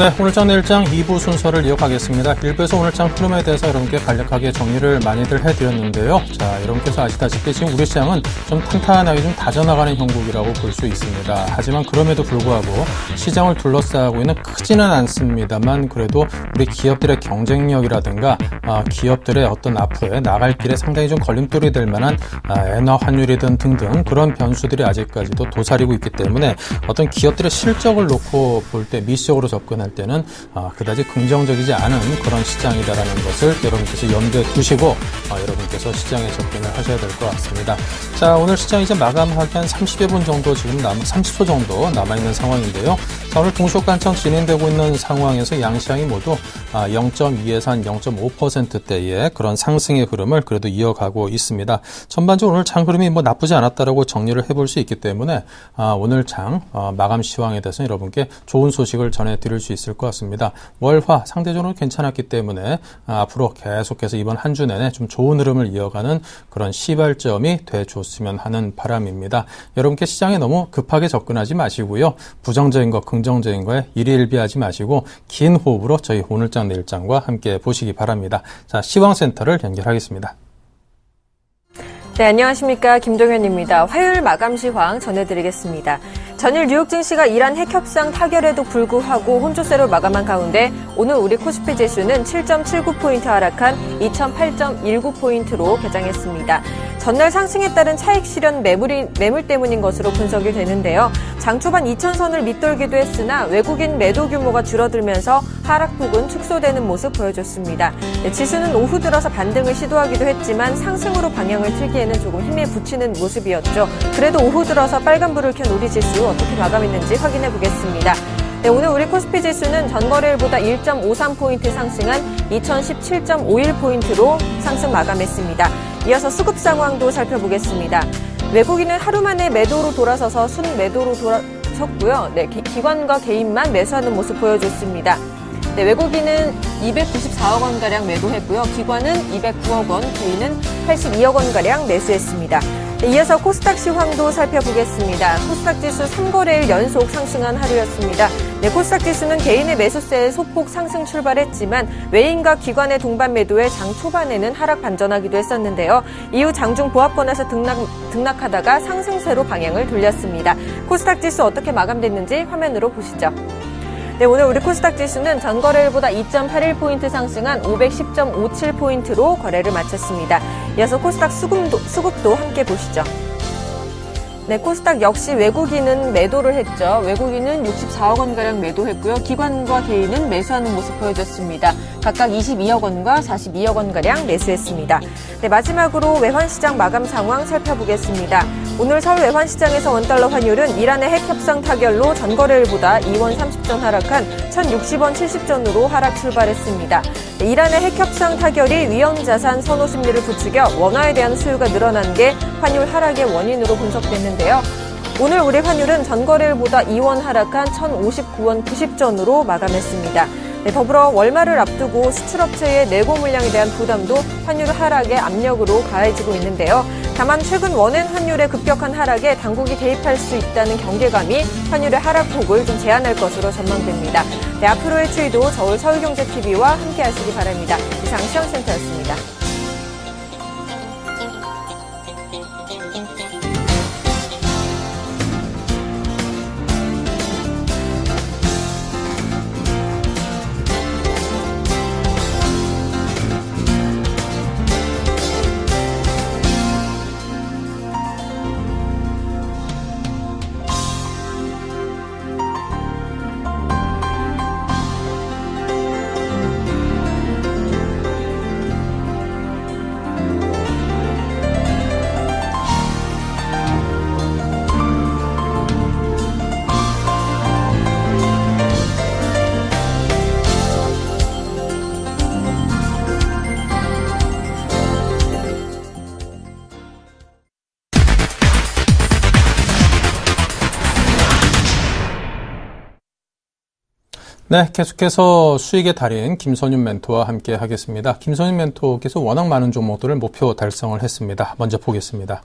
네, 오늘장 내일장 2부 순서를 이어가겠습니다. 1부에서 오늘장 흐름에 대해서 여러분께 간략하게 정리를 많이들 해드렸는데요. 자, 여러분께서 아시다시피 지금 우리 시장은 좀 탄탄하게 좀 다져나가는 형국이라고 볼 수 있습니다. 하지만 그럼에도 불구하고 시장을 둘러싸고 있는 크지는 않습니다만 그래도 우리 기업들의 경쟁력이라든가 기업들의 어떤 앞으로의 나갈 길에 상당히 좀 걸림돌이 될 만한 엔화 환율이든 등등 그런 변수들이 아직까지도 도사리고 있기 때문에 어떤 기업들의 실적을 놓고 볼 때 미시적으로 접근할 때는 그다지 긍정적이지 않은 그런 시장이다라는 것을 여러분께서 염두에 두시고 여러분께서 시장에 접근을 하셔야 될 것 같습니다. 자, 오늘 시장 이제 마감하기 한 30여 분 정도 지금 30초 정도 남아있는 상황인데요. 자, 오늘 동시간청 진행되고 있는 상황에서 양시장이 모두 0.2에서 한 0.5%대의 그런 상승의 흐름을 그래도 이어가고 있습니다. 전반적으로 오늘 장 흐름이 뭐 나쁘지 않았다라고 정리를 해볼 수 있기 때문에 오늘 장 마감 시황에 대해서 여러분께 좋은 소식을 전해드릴 수 있을 것 같습니다. 월화 상대적으로 괜찮았기 때문에 앞으로 계속해서 이번 한 주 내내 좀 좋은 흐름을 이어가는 그런 시발점이 돼줬으면 하는 바람입니다. 여러분께 시장에 너무 급하게 접근하지 마시고요. 부정적인 것, 긍정적인 거에 일희일비하지 마시고 긴 호흡으로 저희 오늘장 내일장과 함께 보시기 바랍니다. 자, 시황센터를 연결하겠습니다. 네, 안녕하십니까. 김동현입니다. 화요일 마감 시황 전해드리겠습니다. 전일 뉴욕 증시가 이란 핵협상 타결에도 불구하고 혼조세로 마감한 가운데 오늘 우리 코스피 지수는 7.79포인트 하락한 2008.19포인트로 개장했습니다. 전날 상승에 따른 차익 실현 매물 때문인 것으로 분석이 되는데요. 장 초반 2,000선을 밑돌기도 했으나 외국인 매도 규모가 줄어들면서 하락폭은 축소되는 모습 보여줬습니다. 네, 지수는 오후 들어서 반등을 시도하기도 했지만 상승으로 방향을 틀기에는 조금 힘에 부치는 모습이었죠. 그래도 오후 들어서 빨간불을 켠 우리 지수 어떻게 마감했는지 확인해 보겠습니다. 네, 오늘 우리 코스피 지수는 전거래일보다 1.53포인트 상승한 2017.51포인트로 상승 마감했습니다. 이어서 수급 상황도 살펴보겠습니다. 외국인은 하루 만에 매도로 돌아서서 순매도로 돌아섰고요. 네, 기관과 개인만 매수하는 모습 보여줬습니다. 네, 외국인은 294억 원가량 매도했고요. 기관은 209억 원, 개인은 82억 원가량 매수했습니다. 네, 이어서 코스닥 시황도 살펴보겠습니다. 코스닥 지수 3거래일 연속 상승한 하루였습니다. 네, 코스닥 지수는 개인의 매수세에 소폭 상승 출발했지만 외인과 기관의 동반 매도에 장 초반에는 하락 반전하기도 했었는데요. 이후 장중 보합권에서 등락하다가 상승세로 방향을 돌렸습니다. 코스닥 지수 어떻게 마감됐는지 화면으로 보시죠. 네, 오늘 우리 코스닥 지수는 전거래일보다 2.81포인트 상승한 510.57포인트로 거래를 마쳤습니다. 이어서 코스닥 수급도 함께 보시죠. 네, 코스닥 역시 외국인은 매도를 했죠. 외국인은 64억 원가량 매도했고요. 기관과 개인은 매수하는 모습 보여줬습니다. 각각 22억 원과 42억 원가량 매수했습니다. 네, 마지막으로 외환시장 마감 상황 살펴보겠습니다. 오늘 서울 외환시장에서 원달러 환율은 이란의 핵협상 타결로 전거래일보다 2원 30전 하락한 1,060원 70전으로 하락 출발했습니다. 네, 이란의 핵협상 타결이 위험자산 선호 심리를 부추겨 원화에 대한 수요가 늘어난 게 환율 하락의 원인으로 분석됐는데요. 오늘 우리 환율은 전거래일보다 2원 하락한 1,059원 90전으로 마감했습니다. 네, 더불어 월말을 앞두고 수출업체의 내고 물량에 대한 부담도 환율 하락의 압력으로 가해지고 있는데요. 다만 최근 원엔 환율의 급격한 하락에 당국이 개입할 수 있다는 경계감이 환율의 하락폭을 좀 제한할 것으로 전망됩니다. 네, 앞으로의 추이도 서울경제TV와 함께 하시기 바랍니다. 이상 시황센터였습니다. 네, 계속해서 수익의 달인 김선윤 멘토와 함께 하겠습니다. 김선윤 멘토께서 워낙 많은 종목들을 목표 달성을 했습니다. 먼저 보겠습니다.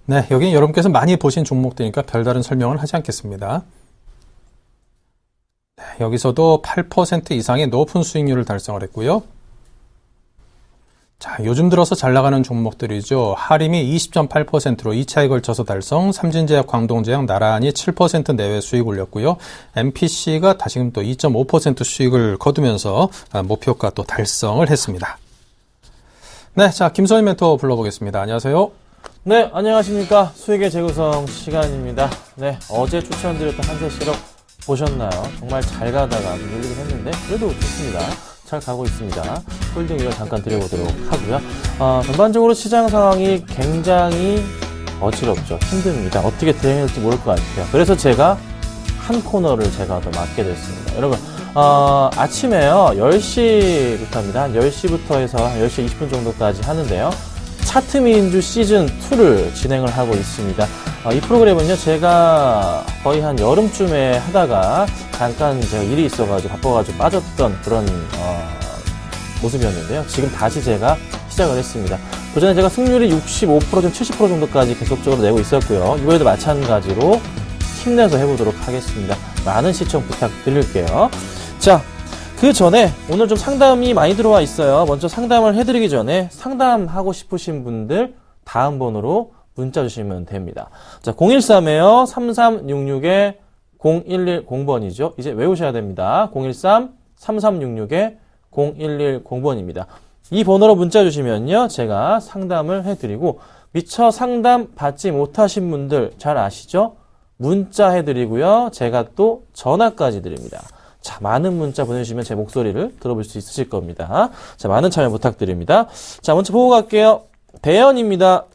네, 여기는 여러분께서 많이 보신 종목들이니까 별다른 설명은 하지 않겠습니다. 여기서도 8% 이상의 높은 수익률을 달성을 했고요. 자, 요즘 들어서 잘 나가는 종목들이죠. 하림이 20.8%로 2차에 걸쳐서 달성, 삼진제약, 광동제약 나란히 7% 내외 수익 올렸고요. MPC가 다시금 또 2.5% 수익을 거두면서 목표가 또 달성을 했습니다. 네, 자, 김선희 멘토 불러보겠습니다. 안녕하세요. 네, 안녕하십니까. 수익의 재구성 시간입니다. 네, 어제 추천드렸던 한세 실업 보셨나요? 정말 잘 가다가 밀리긴 했는데 그래도 좋습니다. 잘 가고 있습니다. 홀딩 이걸 잠깐 드려보도록 하고요. 전반적으로 시장 상황이 굉장히 어지럽죠. 힘듭니다. 어떻게 대응할지 모를 것 같아요. 그래서 제가 한 코너를 제가 더 맡게 됐습니다. 여러분, 아침에요, 10시부터 합니다. 한 10시부터 해서 한 10시 20분 정도까지 하는데요. 차트민주 시즌2를 진행을 하고 있습니다. 이 프로그램은요, 제가 거의 한 여름쯤에 하다가 잠깐 제가 일이 있어가지고 바빠가지고 빠졌던 그런, 모습이었는데요. 지금 다시 제가 시작을 했습니다. 그전에 제가 승률이 65%, 좀 70% 정도까지 계속적으로 내고 있었고요. 이번에도 마찬가지로 힘내서 해보도록 하겠습니다. 많은 시청 부탁드릴게요. 자, 그 전에 오늘 좀 상담이 많이 들어와 있어요. 먼저 상담을 해드리기 전에 상담하고 싶으신 분들 다음 번호로 문자 주시면 됩니다. 자, 013에요. 3366-0110번이죠. 이제 외우셔야 됩니다. 013-3366-0110번입니다. 이 번호로 문자 주시면요, 제가 상담을 해드리고, 미처 상담 받지 못하신 분들 잘 아시죠? 문자 해드리고요, 제가 또 전화까지 드립니다. 자, 많은 문자 보내주시면 제 목소리를 들어볼 수 있으실 겁니다. 자, 많은 참여 부탁드립니다. 자, 먼저 보고 갈게요. 대연입니다.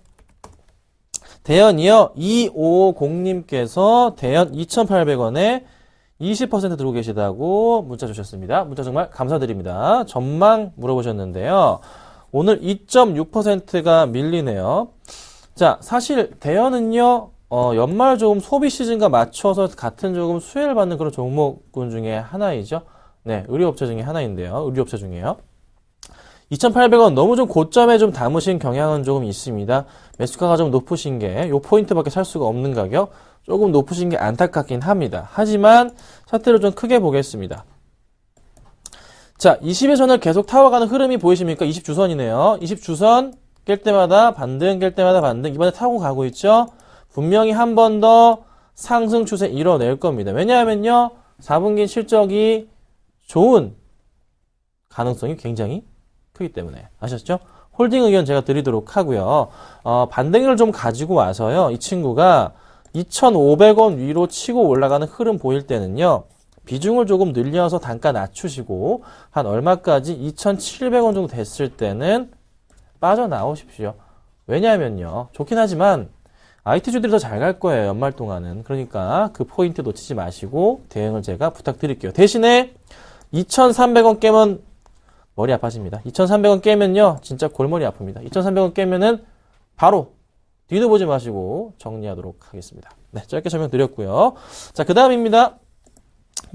대연이요, 2550님께서 대연 2,800원에 20% 들고 계시다고 문자 주셨습니다. 문자 정말 감사드립니다. 전망 물어보셨는데요. 오늘 2.6%가 밀리네요. 자, 사실 대연은요, 연말 조금 소비 시즌과 맞춰서 같은 조금 수혜를 받는 그런 종목군 중에 하나이죠. 네, 의류업체 중에 하나인데요. 의류업체 중에요. 2,800원 너무 좀 고점에 좀 담으신 경향은 조금 있습니다. 매수가가 좀 높으신 게, 요 포인트밖에 살 수가 없는 가격, 조금 높으신 게 안타깝긴 합니다. 하지만 차트를 좀 크게 보겠습니다. 자, 20일선을 계속 타워가는 흐름이 보이십니까? 20주선이네요. 20주선 깰 때마다 반등, 깰 때마다 반등. 이번에 타고 가고 있죠? 분명히 한 번 더 상승 추세 이뤄낼 겁니다. 왜냐하면요, 4분기 실적이 좋은 가능성이 굉장히 크기 때문에. 아셨죠? 홀딩 의견 제가 드리도록 하고요. 반등을 좀 가지고 와서요, 이 친구가 2,500원 위로 치고 올라가는 흐름 보일 때는요, 비중을 조금 늘려서 단가 낮추시고 한 얼마까지 2,700원 정도 됐을 때는 빠져나오십시오. 왜냐하면요, 좋긴 하지만 IT주들이 더 잘 갈 거예요, 연말 동안은. 그러니까 그 포인트 놓치지 마시고 대응을 제가 부탁드릴게요. 대신에 2,300원 깨면 머리 아파집니다. 2,300원 깨면요, 진짜 골머리 아픕니다. 2,300원 깨면은 바로 뒤도 보지 마시고 정리하도록 하겠습니다. 네, 짧게 설명드렸고요. 자, 그 다음입니다.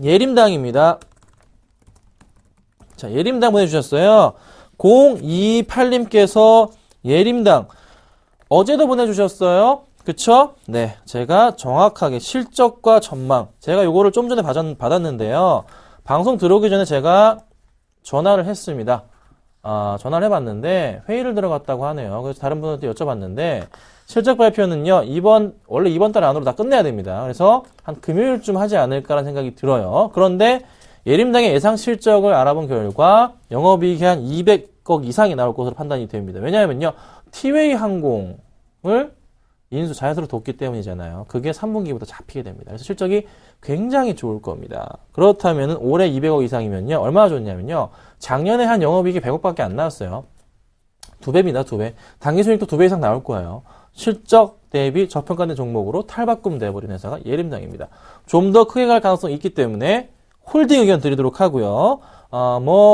예림당입니다. 자, 예림당 보내주셨어요. 028님께서 예림당 어제도 보내주셨어요. 그쵸? 네, 제가 정확하게 실적과 전망, 제가 요거를 좀 전에 받았는데요. 방송 들어오기 전에 제가 전화를 했습니다. 전화를 해봤는데 회의를 들어갔다고 하네요. 그래서 다른 분한테 여쭤봤는데 실적 발표는요, 원래 이번 달 안으로 다 끝내야 됩니다. 그래서 한 금요일쯤 하지 않을까라는 생각이 들어요. 그런데 예림당의 예상 실적을 알아본 결과 영업이익이 한 200억 이상이 나올 것으로 판단이 됩니다. 왜냐하면요, 티웨이 항공을 인수 자연스럽게 뒀기 때문이잖아요. 그게 3분기부터 잡히게 됩니다. 그래서 실적이 굉장히 좋을 겁니다. 그렇다면 올해 200억 이상이면요, 얼마나 좋냐면요, 작년에 한 영업이익이 100억밖에 안 나왔어요. 2배입니다, 2배. 당기순이익도 2배 이상 나올 거예요. 실적 대비 저평가된 종목으로 탈바꿈 돼버린 회사가 예림당입니다. 좀 더 크게 갈 가능성이 있기 때문에 홀딩 의견 드리도록 하고요.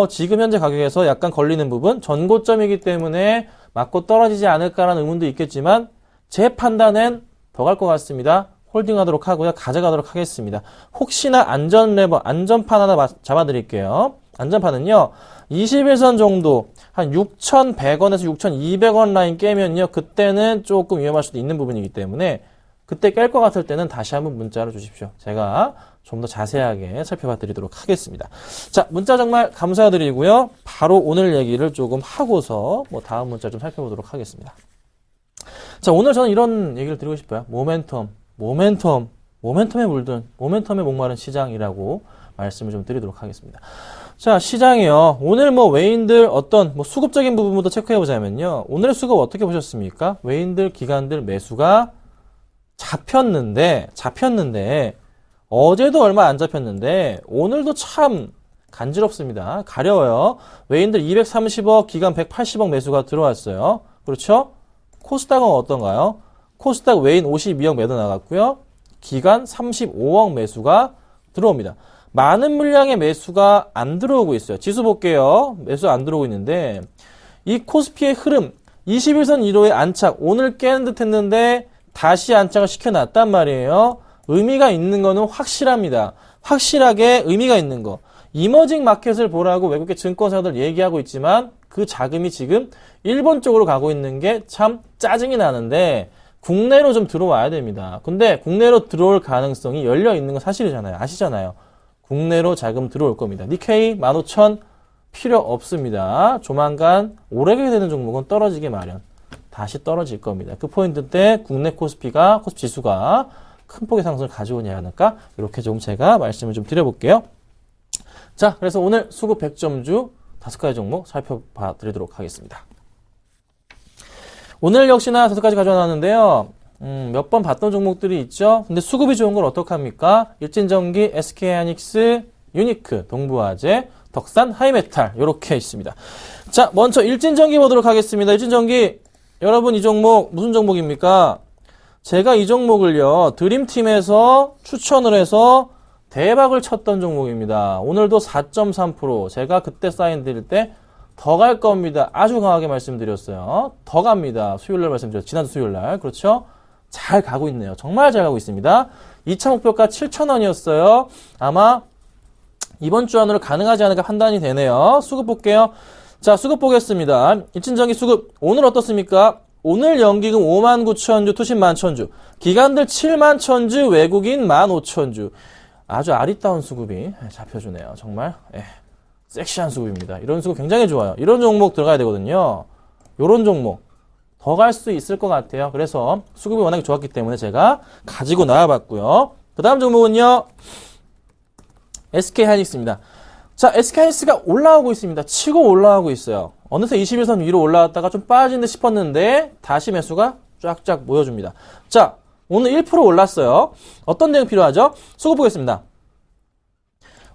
지금 현재 가격에서 약간 걸리는 부분, 전고점이기 때문에 맞고 떨어지지 않을까라는 의문도 있겠지만 제 판단엔 더 갈 것 같습니다. 홀딩 하도록 하고요. 가져가도록 하겠습니다. 혹시나 안전판 하나 잡아드릴게요. 안전판은요, 21선 정도, 한 6,100원에서 6,200원 라인 깨면요, 그때는 조금 위험할 수도 있는 부분이기 때문에, 그때 깰 것 같을 때는 다시 한번 문자를 주십시오. 제가 좀 더 자세하게 살펴봐 드리도록 하겠습니다. 자, 문자 정말 감사드리고요. 바로 오늘 얘기를 조금 하고서 다음 문자 좀 살펴보도록 하겠습니다. 자, 오늘 저는 이런 얘기를 드리고 싶어요. 모멘텀에 물든, 모멘텀에 목마른 시장이라고 말씀을 좀 드리도록 하겠습니다. 자, 시장이요. 오늘 외인들 어떤 수급적인 부분부터 체크해 보자면요. 오늘의 수급 어떻게 보셨습니까? 외인들, 기관들 매수가 잡혔는데, 어제도 얼마 안 잡혔는데, 오늘도 참 간지럽습니다. 가려워요. 외인들 230억, 기관 180억 매수가 들어왔어요. 그렇죠? 코스닥은 어떤가요? 코스닥 외인 52억 매도 나갔고요. 기관 35억 매수가 들어옵니다. 많은 물량의 매수가 안 들어오고 있어요. 지수 볼게요. 매수 안 들어오고 있는데 이 코스피의 흐름 21선 1호의 안착 오늘 깨는 듯 했는데 다시 안착을 시켜놨단 말이에요. 의미가 있는 거는 확실합니다. 확실하게 의미가 있는 거. 이머징 마켓을 보라고 외국계 증권사들 얘기하고 있지만 그 자금이 지금 일본 쪽으로 가고 있는 게 참 짜증이 나는데 국내로 좀 들어와야 됩니다. 근데 국내로 들어올 가능성이 열려 있는 건 사실이잖아요. 아시잖아요. 국내로 자금 들어올 겁니다. 니케이 15,000 필요 없습니다. 조만간 오르게 되는 종목은 떨어지게 마련. 다시 떨어질 겁니다. 그 포인트 때 국내 코스피 지수가 큰 폭의 상승을 가져오지 않을까? 이렇게 좀 제가 말씀을 좀 드려볼게요. 자, 그래서 오늘 수급 100점주 5가지 종목 살펴봐 드리도록 하겠습니다. 오늘 역시나 5가지 가져놨는데요. 몇 번 봤던 종목들이 있죠. 근데 수급이 좋은 건 어떡합니까? 일진전기, SK하이닉스, 유니크, 동부화재, 덕산, 하이메탈 이렇게 있습니다. 자, 먼저 일진전기 보도록 하겠습니다. 일진전기 여러분 이 종목 무슨 종목입니까? 제가 이 종목을요. 드림팀에서 추천을 해서 대박을 쳤던 종목입니다. 오늘도 4.3% 제가 그때 사인 드릴 때 더 갈 겁니다. 아주 강하게 말씀드렸어요. 더 갑니다. 수요일날 말씀드렸죠. 지난주 수요일날. 그렇죠? 잘 가고 있네요. 정말 잘 가고 있습니다. 2차 목표가 7,000원이었어요. 아마 이번 주 안으로 가능하지 않을까 판단이 되네요. 수급 볼게요. 자, 수급 보겠습니다. 일진전기 수급 오늘 어떻습니까? 오늘 연기금 59,000주, 투신 11,000주, 기관들 71,000주, 외국인 15,000주. 아주 아리따운 수급이 잡혀주네요. 정말 섹시한 수급입니다. 이런 수급 굉장히 좋아요. 이런 종목 들어가야 되거든요. 이런 종목 더 갈 수 있을 것 같아요. 그래서 수급이 워낙에 좋았기 때문에 제가 가지고 나와봤고요. 그 다음 종목은요. SK하이닉스입니다. 자, SK하이닉스가 올라오고 있습니다. 치고 올라오고 있어요. 어느새 21선 위로 올라왔다가 좀 빠진 듯 싶었는데 다시 매수가 쫙쫙 모여줍니다. 자, 오늘 1% 올랐어요. 어떤 대응 필요하죠? 수급 보겠습니다.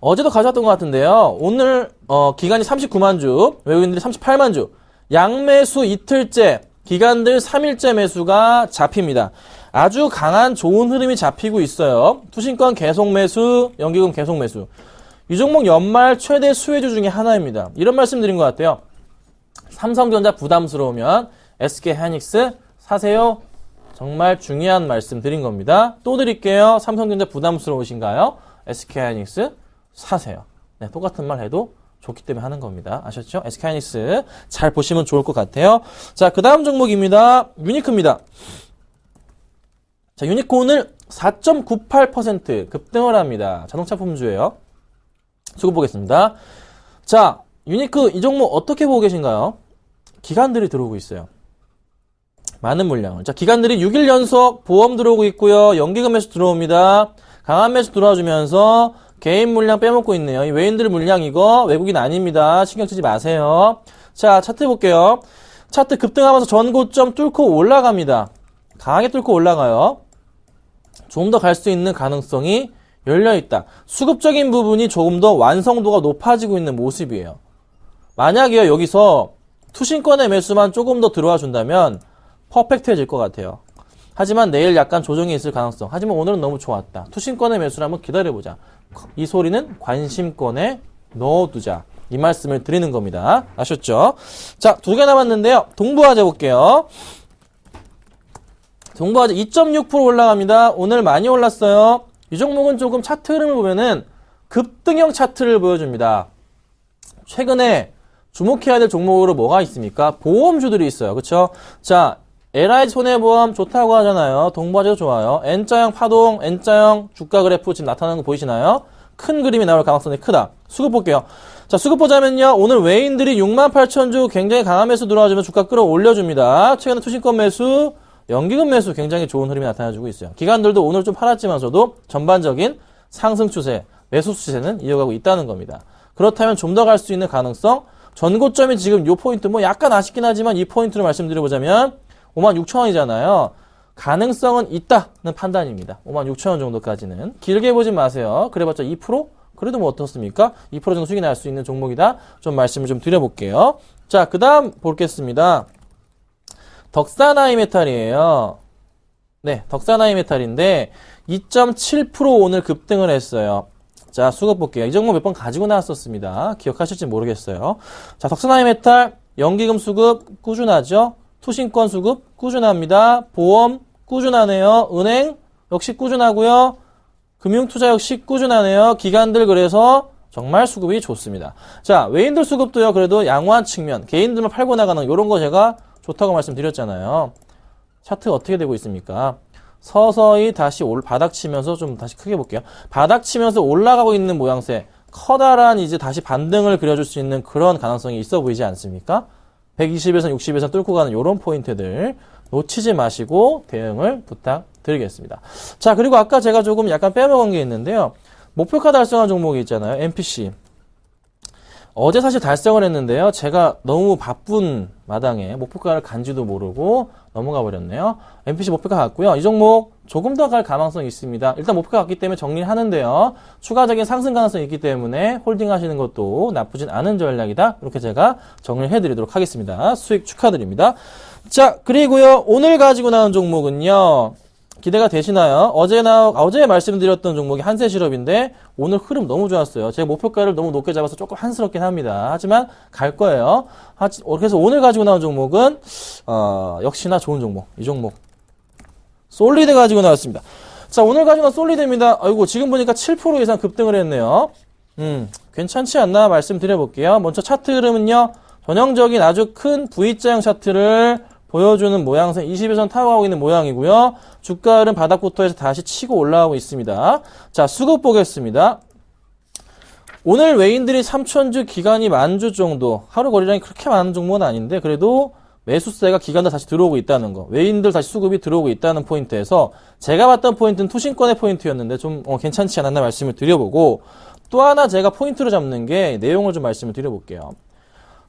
어제도 가져왔던 것 같은데요. 오늘 기간이 39만 주, 외국인들이 38만 주, 양매수 이틀째, 기간들 3일째 매수가 잡힙니다. 아주 강한 좋은 흐름이 잡히고 있어요. 투신권 계속 매수, 연기금 계속 매수. 이 종목 연말 최대 수혜주 중에 하나입니다. 이런 말씀 드린 것 같아요. 삼성전자 부담스러우면 SK하이닉스 사세요. 정말 중요한 말씀 드린 겁니다. 또 드릴게요. 삼성전자 부담스러우신가요? SK하이닉스 사세요. 네, 똑같은 말 해도 좋기 때문에 하는 겁니다. 아셨죠? SK하이닉스 잘 보시면 좋을 것 같아요. 자, 그 다음 종목입니다. 유니크입니다. 자, 유니크 오늘 4.98% 급등을 합니다. 자동차 품주예요. 수급 보겠습니다. 자, 유니크 이 종목 어떻게 보고 계신가요? 기관들이 들어오고 있어요. 많은 물량을. 자, 기관들이 6일 연속 보험 들어오고 있고요. 연기금 매수 들어옵니다. 강한 매수 들어와주면서 개인 물량 빼먹고 있네요. 이 외인들 물량 이거 외국인 아닙니다. 신경 쓰지 마세요. 자, 차트 볼게요. 차트 급등하면서 전고점 뚫고 올라갑니다. 강하게 뚫고 올라가요. 좀 더 갈 수 있는 가능성이 열려있다. 수급적인 부분이 조금 더 완성도가 높아지고 있는 모습이에요. 만약에요, 여기서 투신권의 매수만 조금 더 들어와 준다면 퍼펙트해질 것 같아요. 하지만 내일 약간 조정이 있을 가능성. 하지만 오늘은 너무 좋았다. 투신권의 매수를 한번 기다려보자. 이 소리는 관심권에 넣어두자. 이 말씀을 드리는 겁니다. 아셨죠? 자, 2개 남았는데요. 동부화재 볼게요. 동부화재 2.6% 올라갑니다. 오늘 많이 올랐어요. 이 종목은 조금 차트 흐름을 보면은 급등형 차트를 보여줍니다. 최근에 주목해야 될 종목으로 뭐가 있습니까? 보험주들이 있어요. 그쵸? 자, LI 손해보험 좋다고 하잖아요. 동부화재도 좋아요. N자형 파동, N자형 주가 그래프 지금 나타나는 거 보이시나요? 큰 그림이 나올 가능성이 크다. 수급 볼게요. 자, 수급 보자면요. 오늘 외인들이 68,000주 굉장히 강한 매수 들어와주면 주가 끌어올려줍니다. 최근에 투신권 매수, 연기금 매수 굉장히 좋은 흐름이 나타나주고 있어요. 기관들도 오늘 좀 팔았지만서도 전반적인 상승 추세, 매수 추세는 이어가고 있다는 겁니다. 그렇다면 좀 더 갈 수 있는 가능성, 전고점이 지금 요 포인트, 뭐 약간 아쉽긴 하지만 이 포인트를 말씀드려보자면 56,000원이잖아요. 가능성은 있다는 판단입니다. 56,000원 정도까지는. 길게 보진 마세요. 그래봤자 2%? 그래도 뭐 어떻습니까? 2% 정도 수익이 날 수 있는 종목이다. 좀 말씀을 좀 드려볼게요. 자, 그 다음 보겠습니다. 덕산하이메탈이에요. 네, 덕산하이메탈인데 2.7% 오늘 급등을 했어요. 자, 수급 볼게요. 이 종목 몇 번 가지고 나왔었습니다. 기억하실지 모르겠어요. 자, 덕산하이메탈 연기금 수급 꾸준하죠? 투신권 수급 꾸준합니다. 보험 꾸준하네요. 은행 역시 꾸준하고요. 금융투자 역시 꾸준하네요. 기관들 그래서 정말 수급이 좋습니다. 자, 외인들 수급도요. 그래도 양호한 측면, 개인들만 팔고 나가는 이런 거 제가 좋다고 말씀드렸잖아요. 차트 어떻게 되고 있습니까? 서서히 다시 바닥 치면서 좀 다시 크게 볼게요. 바닥 치면서 올라가고 있는 모양새, 커다란 이제 다시 반등을 그려줄 수 있는 그런 가능성이 있어 보이지 않습니까? 120에서 60에서 뚫고 가는 이런 포인트들 놓치지 마시고 대응을 부탁드리겠습니다. 자, 그리고 아까 제가 조금 약간 빼먹은 게 있는데요. 목표가 달성한 종목이 있잖아요. MPC. 어제 사실 달성을 했는데요. 제가 너무 바쁜 마당에 목표가를 간지도 모르고 넘어가 버렸네요. MPC 목표가 같고요. 이 종목 조금 더 갈 가능성이 있습니다. 일단 목표가 같기 때문에 정리를 하는데요. 추가적인 상승 가능성이 있기 때문에 홀딩 하시는 것도 나쁘진 않은 전략이다. 이렇게 제가 정리를 해드리도록 하겠습니다. 수익 축하드립니다. 자, 그리고요. 오늘 가지고 나온 종목은요. 기대가 되시나요? 어제 말씀드렸던 종목이 한세실업인데 오늘 흐름 너무 좋았어요. 제가 목표가를 너무 높게 잡아서 조금 한스럽긴 합니다. 하지만 갈 거예요. 그래서 오늘 가지고 나온 종목은 역시나 좋은 종목. 이 종목 솔리드 가지고 나왔습니다. 자, 오늘 가지고 나온 솔리드입니다. 아이고, 지금 보니까 7% 이상 급등을 했네요. 괜찮지 않나 말씀드려볼게요. 먼저 차트 흐름은요. 전형적인 아주 큰 V자형 차트를 보여주는 모양새 20일선 타고 가고 있는 모양이고요. 주가 흐름 바닥부터 해서 다시 치고 올라가고 있습니다. 자, 수급 보겠습니다. 오늘 외인들이 3,000주 기간이 10,000주 정도, 하루 거래량이 그렇게 많은 종목은 아닌데 그래도 매수세가 기관들 다시 들어오고 있다는 거, 외인들 다시 수급이 들어오고 있다는 포인트에서 제가 봤던 포인트는 투신권의 포인트였는데 좀 괜찮지 않았나 말씀을 드려보고, 또 하나 제가 포인트로 잡는 게 내용을 좀 말씀을 드려볼게요.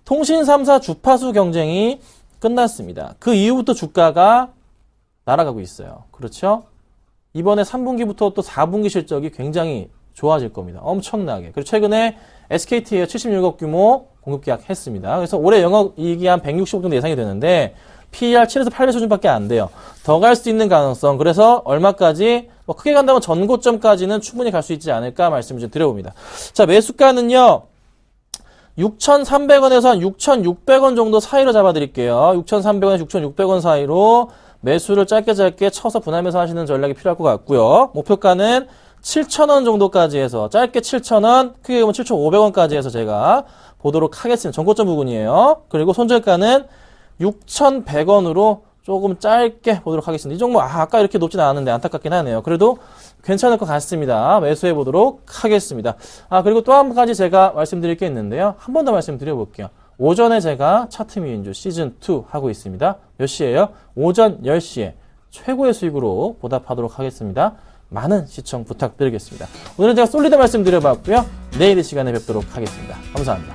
통신 3사 주파수 경쟁이 끝났습니다. 그 이후부터 주가가 날아가고 있어요. 그렇죠? 이번에 3분기부터 또 4분기 실적이 굉장히 좋아질 겁니다. 엄청나게. 그리고 최근에 SKT에 76억 규모 공급 계약했습니다. 그래서 올해 영업이익이 한 160억 정도 예상이 되는데 PER 7에서 8배 수준밖에 안 돼요. 더 갈 수 있는 가능성. 그래서 얼마까지 크게 간다면 전고점까지는 충분히 갈 수 있지 않을까 말씀을 좀 드려봅니다. 자, 매수가는요. 6,300원에서 한 6,600원 정도 사이로 잡아드릴게요. 6,300원에서 6,600원 사이로 매수를 짧게 쳐서 분할 매수 하시는 전략이 필요할 것 같고요. 목표가는 7,000원 정도까지 해서 짧게 7,000원, 크게 보면 7,500원까지 해서 제가 보도록 하겠습니다. 전고점 부분이에요. 그리고 손절가는 6,100원으로 조금 짧게 보도록 하겠습니다. 이 종목 아까 이렇게 높진 않았는데 안타깝긴 하네요. 그래도 괜찮을 것 같습니다. 매수해 보도록 하겠습니다. 그리고 또 한 가지 제가 말씀드릴 게 있는데요. 한 번 더 말씀드려볼게요. 오전에 제가 차트 미인주 시즌2 하고 있습니다. 몇 시에요? 오전 10시에 최고의 수익으로 보답하도록 하겠습니다. 많은 시청 부탁드리겠습니다. 오늘은 제가 솔리드 말씀드려봤고요. 내일 이 시간에 뵙도록 하겠습니다. 감사합니다.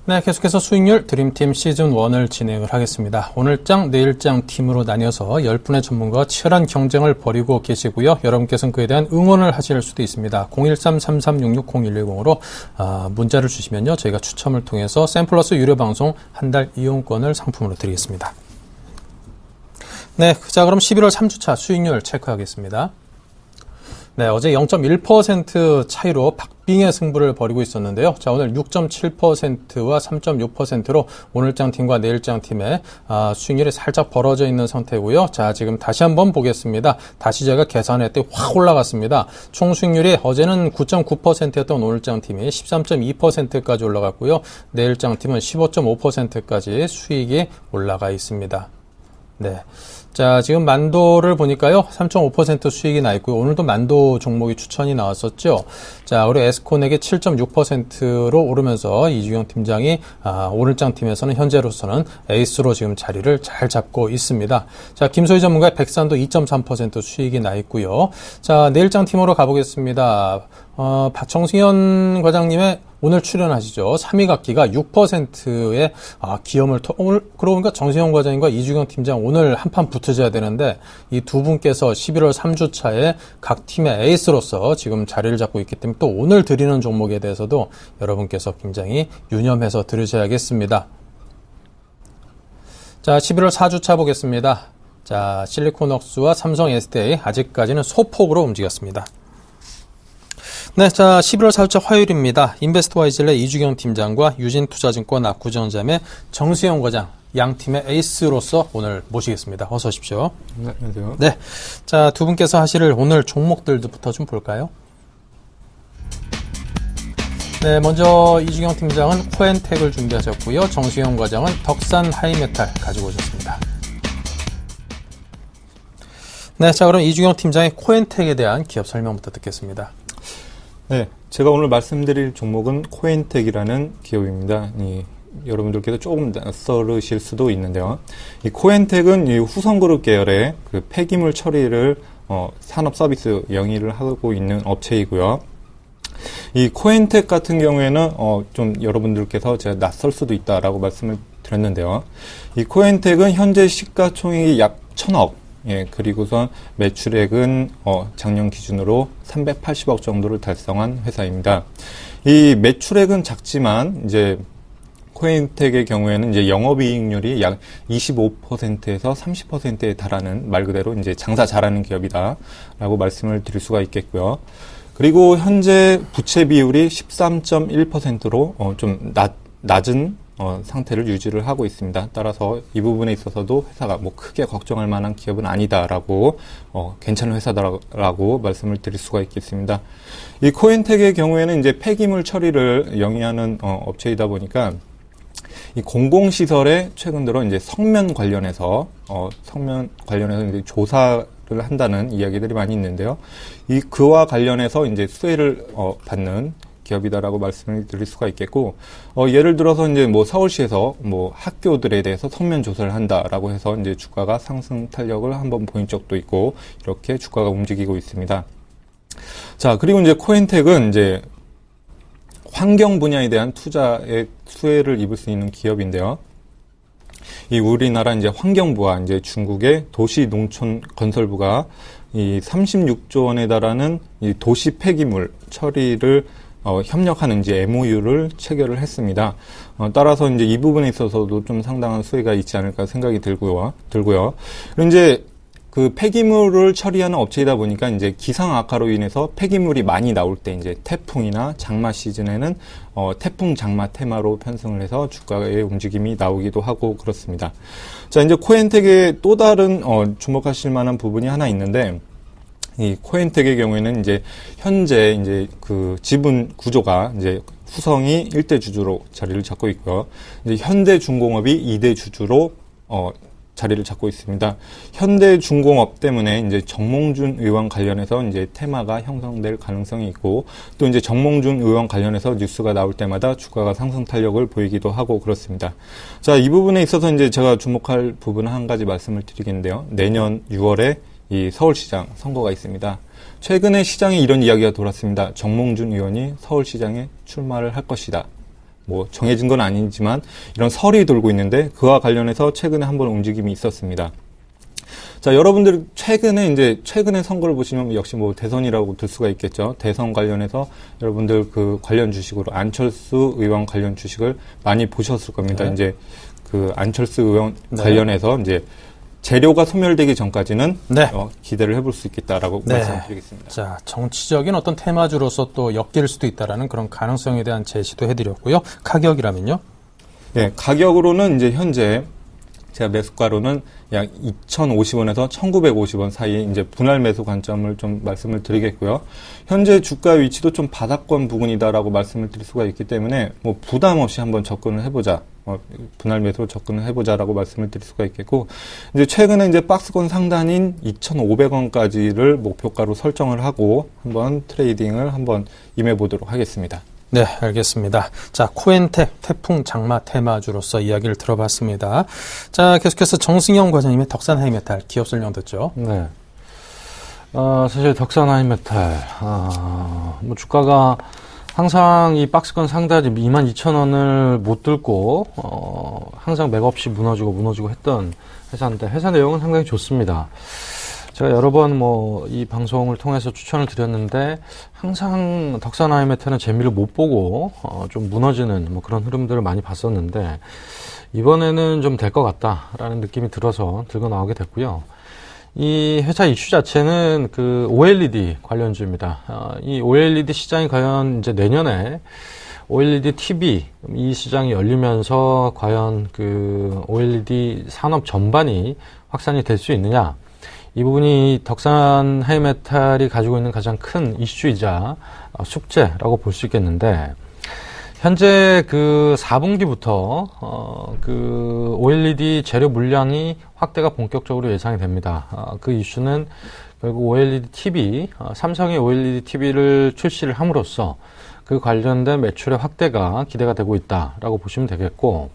네, 계속해서 수익률 드림팀 시즌1을 진행을 하겠습니다. 오늘장, 내일장 팀으로 나뉘어서 10분의 전문가와 치열한 경쟁을 벌이고 계시고요. 여러분께서는 그에 대한 응원을 하실 수도 있습니다. 013-3366-0110으로 문자를 주시면요. 저희가 추첨을 통해서 샘플러스 유료방송 한 달 이용권을 상품으로 드리겠습니다. 네, 자 그럼 11월 3주차 수익률 체크하겠습니다. 네, 어제 0.1% 차이로 박빙의 승부를 벌이고 있었는데요. 자, 오늘 6.7%와 3.6%로 오늘장 팀과 내일장 팀의 수익률이 살짝 벌어져 있는 상태고요. 자, 지금 다시 한번 보겠습니다. 다시 제가 계산했더니 확 올라갔습니다. 총 수익률이 어제는 9.9%였던 오늘장 팀이 13.2%까지 올라갔고요. 내일장 팀은 15.5%까지 수익이 올라가 있습니다. 네. 자, 지금 만도를 보니까요, 3.5% 수익이 나 있고요. 오늘도 만도 종목이 추천이 나왔었죠. 자, 우리 에스콘에게 7.6%로 오르면서 이주경 팀장이, 오늘장 팀에서는 현재로서는 에이스로 지금 자리를 잘 잡고 있습니다. 자, 김소희 전문가의 백산도 2.3% 수익이 나 있고요. 자, 내일장 팀으로 가보겠습니다. 정승현 과장님의 오늘 출연하시죠. 3위 각기가 6%의 기염을 오늘 그러고 보니까 정세영 과장님과 이주경 팀장 오늘 한판 붙으셔야 되는데 이 두 분께서 11월 3주차에 각 팀의 에이스로서 지금 자리를 잡고 있기 때문에 또 오늘 드리는 종목에 대해서도 여러분께서 굉장히 유념해서 들으셔야겠습니다. 자, 11월 4주차 보겠습니다. 자, 실리콘웍스와 삼성 SDI 아직까지는 소폭으로 움직였습니다. 네, 자, 11월 4일자 화요일입니다. 인베스트와이즐의 이주경 팀장과 유진투자증권 압구정잠의 정수영 과장, 양 팀의 에이스로서 오늘 모시겠습니다. 어서 오십시오. 네, 안녕하세요. 네, 자, 두 분께서 하실 오늘 종목들부터 좀 볼까요? 네, 먼저 이주경 팀장은 코엔텍을 준비하셨고요. 정수영 과장은 덕산 하이메탈 가지고 오셨습니다. 네, 자, 그럼 이주경 팀장의 코엔텍에 대한 기업 설명부터 듣겠습니다. 네, 제가 오늘 말씀드릴 종목은 코엔텍이라는 기업입니다. 여러분들께서 조금 낯설으실 수도 있는데요. 이 코엔텍은 이 후성그룹 계열의 그 폐기물 처리를 산업 서비스 영위를 하고 있는 업체이고요. 이 코엔텍 같은 경우에는 좀 여러분들께서 제가 낯설 수도 있다라고 말씀을 드렸는데요. 이 코엔텍은 현재 시가총액이 약 1,000억. 예, 그리고선 매출액은 작년 기준으로 380억 정도를 달성한 회사입니다. 이 매출액은 작지만 이제 코엔텍의 경우에는 이제 영업이익률이 약 25%에서 30%에 달하는 말 그대로 이제 장사 잘하는 기업이다라고 말씀을 드릴 수가 있겠고요. 그리고 현재 부채 비율이 13.1%로 좀 낮은 상태를 유지를 하고 있습니다. 따라서 이 부분에 있어서도 회사가 뭐 크게 걱정할 만한 기업은 아니다라고 괜찮은 회사다라고 말씀을 드릴 수가 있겠습니다. 이 코엔텍의 경우에는 이제 폐기물 처리를 영위하는 업체이다 보니까 이 공공시설에 최근 들어 이제 성면 관련해서 이제 조사를 한다는 이야기들이 많이 있는데요. 그와 관련해서 이제 수혜를 받는 기업이다라고 말씀을 드릴 수가 있겠고, 예를 들어서 이제 뭐 서울시에서 뭐 학교들에 대해서 성면 조사를 한다라고 해서 이제 주가가 상승 탄력을 한번 보인 적도 있고, 이렇게 주가가 움직이고 있습니다. 자, 그리고 이제 코엔텍은 이제 환경 분야에 대한 투자의 수혜를 입을 수 있는 기업인데요. 이 우리나라 이제 환경부와 이제 중국의 도시농촌건설부가 이 36조 원에 달하는 이 도시 폐기물 처리를 협력하는 이제 MOU를 체결을 했습니다. 따라서 이제 이 부분에 있어서도 좀 상당한 수혜가 있지 않을까 생각이 들고요. 그리고 이제 그 폐기물을 처리하는 업체이다 보니까 이제 기상 악화로 인해서 폐기물이 많이 나올 때 이제 태풍이나 장마 시즌에는 태풍 장마 테마로 편성을 해서 주가의 움직임이 나오기도 하고 그렇습니다. 자, 이제 코엔텍의 또 다른 주목하실 만한 부분이 하나 있는데, 이 코엔텍의 경우에는 이제 현재 이제 그 지분 구조가 이제 후성이 1대 주주로 자리를 잡고 있고요. 이제 현대중공업이 2대 주주로 자리를 잡고 있습니다. 현대중공업 때문에 이제 정몽준 의원 관련해서 이제 테마가 형성될 가능성이 있고, 또 이제 정몽준 의원 관련해서 뉴스가 나올 때마다 주가가 상승 탄력을 보이기도 하고 그렇습니다. 자, 이 부분에 있어서 이제 제가 주목할 부분은 한 가지 말씀을 드리겠는데요. 내년 6월에 이 서울시장 선거가 있습니다. 최근에 시장에 이런 이야기가 돌았습니다. 정몽준 의원이 서울시장에 출마를 할 것이다 뭐 정해진 건 아니지만 이런 설이 돌고 있는데 그와 관련해서 최근에 한번 움직임이 있었습니다. 자, 여러분들 최근에 선거를 보시면 역시 뭐 대선이라고 들 수가 있겠죠. 대선 관련해서 여러분들 그 관련 주식으로 안철수 의원 관련 주식을 많이 보셨을 겁니다. 네. 이제 그 안철수 의원 네. 관련해서 이제 재료가 소멸되기 전까지는 네. 기대를 해볼 수 있겠다라고 네. 말씀드리겠습니다. 자, 정치적인 어떤 테마주로서 또 엮일 수도 있다라는 그런 가능성에 대한 제시도 해드렸고요. 가격이라면요? 네, 가격으로는 이제 현재 제가 매수가로는 약 2,050원에서 1,950원 사이에 이제 분할 매수 관점을 좀 말씀을 드리겠고요. 현재 주가 위치도 좀 바닥권 부근이다라고 말씀을 드릴 수가 있기 때문에 뭐 부담 없이 한번 접근을 해보자. 분할 매수로 접근을 해보자라고 말씀을 드릴 수가 있겠고, 이제 최근에 이제 박스권 상단인 2,500원까지를 목표가로 설정을 하고 한번 트레이딩을 한번 임해보도록 하겠습니다. 네, 알겠습니다. 자, 코엔텍 태풍 장마 테마주로서 이야기를 들어봤습니다. 자, 계속해서 정승영 과장님의 덕산 하이메탈 기업 설명 듣죠. 네. 사실 덕산 하이메탈, 뭐 주가가 항상 이 박스권 상단이 22,000원을 못 뚫고, 항상 맥없이 무너지고 했던 회사인데, 회사 내용은 상당히 좋습니다. 제가 여러 번 이 방송을 통해서 추천을 드렸는데, 항상 덕산 하이메탈은 재미를 못 보고, 좀 무너지는 그런 흐름들을 많이 봤었는데, 이번에는 좀 될 것 같다라는 느낌이 들어서 들고 나오게 됐고요. 이 회사 이슈 자체는 그 OLED 관련주입니다. 이 OLED 시장이 과연 이제 내년에 OLED TV 이 시장이 열리면서 과연 그 OLED 산업 전반이 확산이 될 수 있느냐. 이 부분이 덕산 하이메탈이 가지고 있는 가장 큰 이슈이자 숙제라고 볼 수 있겠는데, 현재 그 4분기부터 그 OLED 재료 물량이 확대가 본격적으로 예상이 됩니다. 그 이슈는 결국 OLED TV, 삼성이 OLED TV를 출시를 함으로써 그 관련된 매출의 확대가 기대가 되고 있다라고 보시면 되겠고,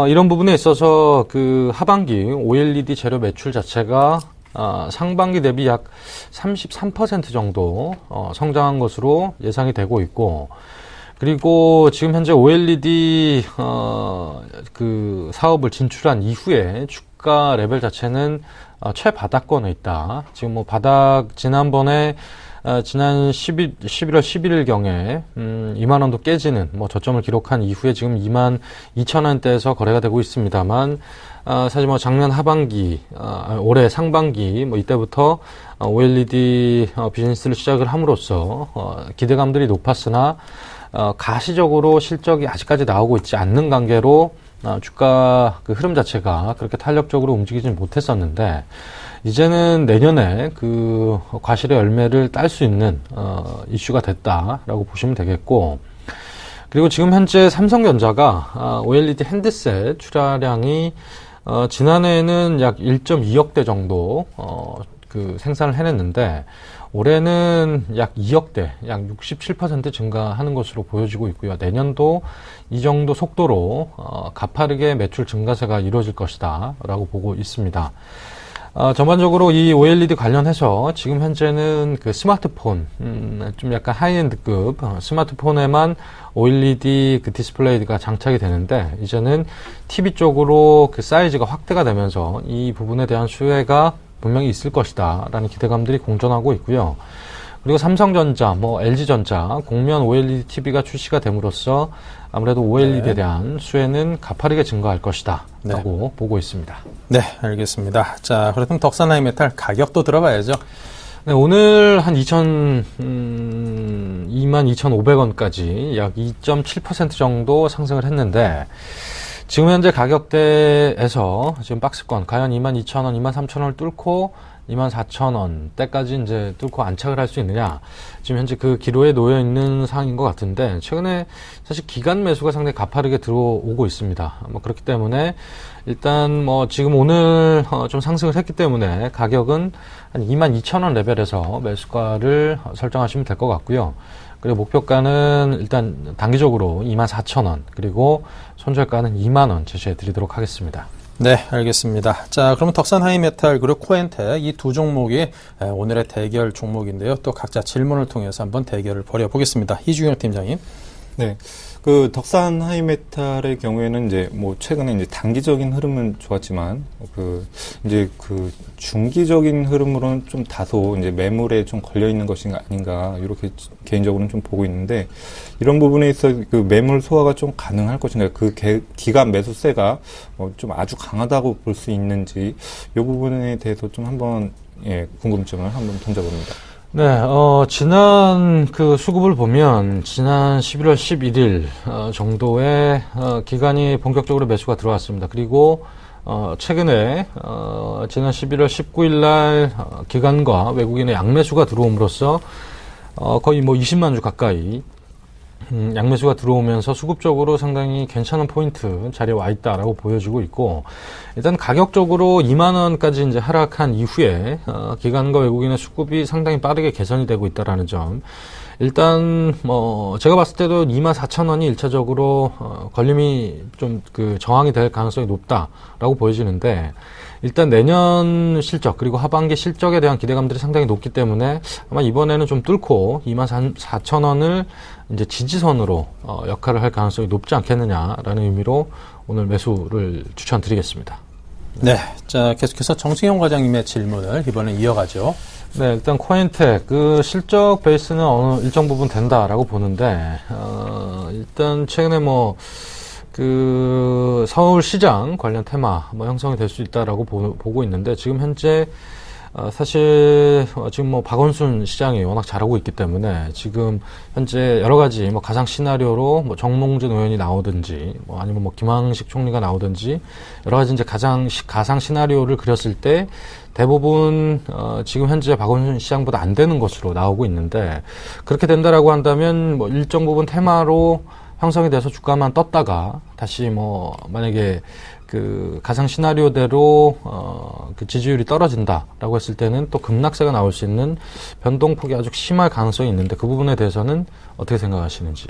이런 부분에 있어서 그 하반기 OLED 재료 매출 자체가 상반기 대비 약 33% 정도 성장한 것으로 예상이 되고 있고, 그리고 지금 현재 OLED 그 사업을 진출한 이후에 주가 레벨 자체는 최바닥권에 있다. 지금 지난번에 지난 11월 11일경에 2만 원도 깨지는 저점을 기록한 이후에 지금 2만 2천 원대에서 거래가 되고 있습니다만, 사실 작년 하반기, 올해 상반기 이때부터 OLED 비즈니스를 시작을 함으로써 기대감들이 높았으나 가시적으로 실적이 아직까지 나오고 있지 않는 관계로 주가 그 흐름 자체가 그렇게 탄력적으로 움직이진 못했었는데, 이제는 내년에 그 과실의 열매를 딸 수 있는 이슈가 됐다라고 보시면 되겠고, 그리고 지금 현재 삼성전자가 OLED 핸드셋 출하량이 지난해에는 약 1.2억 대 정도 그 생산을 해냈는데, 올해는 약 2억 대, 약 67% 증가하는 것으로 보여지고 있고요. 내년도 이 정도 속도로 가파르게 매출 증가세가 이루어질 것이다 라고 보고 있습니다. 전반적으로 이 OLED 관련해서 지금 현재는 그 스마트폰, 좀 약간 하이엔드급 스마트폰에만 OLED 그 디스플레이가 장착이 되는데, 이제는 TV 쪽으로 그 사이즈가 확대가 되면서 이 부분에 대한 수혜가 분명히 있을 것이다 라는 기대감들이 공존하고 있고요. 그리고 삼성전자, LG전자 공면 OLED TV가 출시가 됨으로써 아무래도 OLED에 대한 수혜는 가파르게 증가할 것이다 라고 보고 있습니다. 네, 알겠습니다. 자, 그렇다면 덕산 하이메탈 가격도 들어봐야죠. 네, 오늘 한 22,500원까지 약 2.7% 정도 상승을 했는데, 지금 현재 가격대에서 지금 박스권 과연 22,000원, 23,000원을 뚫고 24,000원 때까지 이제 뚫고 안착을 할 수 있느냐, 지금 현재 그 기로에 놓여 있는 상황인 것 같은데, 최근에 사실 기간 매수가 상당히 가파르게 들어오고 있습니다. 그렇기 때문에 일단 지금 오늘 좀 상승을 했기 때문에 가격은 한 22,000원 레벨에서 매수가를 설정하시면 될 것 같고요. 그리고 목표가는 일단 단기적으로 24,000원, 그리고 손절가는 2만 원 제시해 드리도록 하겠습니다. 네, 알겠습니다. 자, 그러면 덕산 하이메탈 그리고 코엔텍 이 두 종목이 오늘의 대결 종목인데요. 또 각자 질문을 통해서 한번 대결을 벌여보겠습니다. 이중영 팀장님. 네. 그 덕산 하이메탈의 경우에는 이제 뭐 최근에 이제 단기적인 흐름은 좋았지만 이제 중기적인 흐름으로는 좀 다소 이제 매물에 좀 걸려 있는 것이 아닌가 이렇게 개인적으로는 좀 보고 있는데, 이런 부분에 있어 그 매물 소화가 좀 가능할 것인가, 그 기간 매수세가 좀 아주 강하다고 볼 수 있는지 이 부분에 대해서 좀 한번 궁금증을 한번 던져봅니다. 네, 지난 그 수급을 보면 지난 11월 11일 정도에 기간이 본격적으로 매수가 들어왔습니다. 그리고 최근에 지난 11월 19일 날 기관과 외국인의 양매수가 들어옴으로써 거의 뭐 20만 주 가까이 양매수가 들어오면서 수급적으로 상당히 괜찮은 포인트 자리에 와 있다라고 보여지고 있고, 일단 가격적으로 2만 원까지 이제 하락한 이후에 기관과 외국인의 수급이 상당히 빠르게 개선이 되고 있다라는 점. 일단 뭐 제가 봤을 때도 24,000원이 1차적으로 걸림이 좀 그 저항이 될 가능성이 높다라고 보여지는데, 일단 내년 실적 그리고 하반기 실적에 대한 기대감들이 상당히 높기 때문에 아마 이번에는 좀 뚫고 24,000원을 이제 지지선으로 역할을 할 가능성이 높지 않겠느냐라는 의미로 오늘 매수를 추천드리겠습니다. 네, 자 계속해서 정승용 과장님의 질문을 이번에 이어가죠. 네, 일단 코인텍 그 실적 베이스는 어느 일정 부분 된다라고 보는데, 일단 최근에 뭐 그 서울시장 관련 테마 뭐 형성이 될 수 있다라고 보고 있는데, 지금 현재 사실 지금 뭐 박원순 시장이 워낙 잘하고 있기 때문에 지금 현재 여러 가지 뭐 가상 시나리오로 뭐 정몽준 의원이 나오든지 뭐 아니면 뭐 김황식 총리가 나오든지 여러 가지 이제 가상 시나리오를 그렸을 때 대부분 지금 현재 박원순 시장보다 안 되는 것으로 나오고 있는데, 그렇게 된다라고 한다면 뭐 일정 부분 테마로 형성이 돼서 주가만 떴다가 다시 뭐 만약에 그 가상 시나리오대로 그 지지율이 떨어진다라고 했을 때는 또 급락세가 나올 수 있는 변동폭이 아주 심할 가능성이 있는데, 그 부분에 대해서는 어떻게 생각하시는지?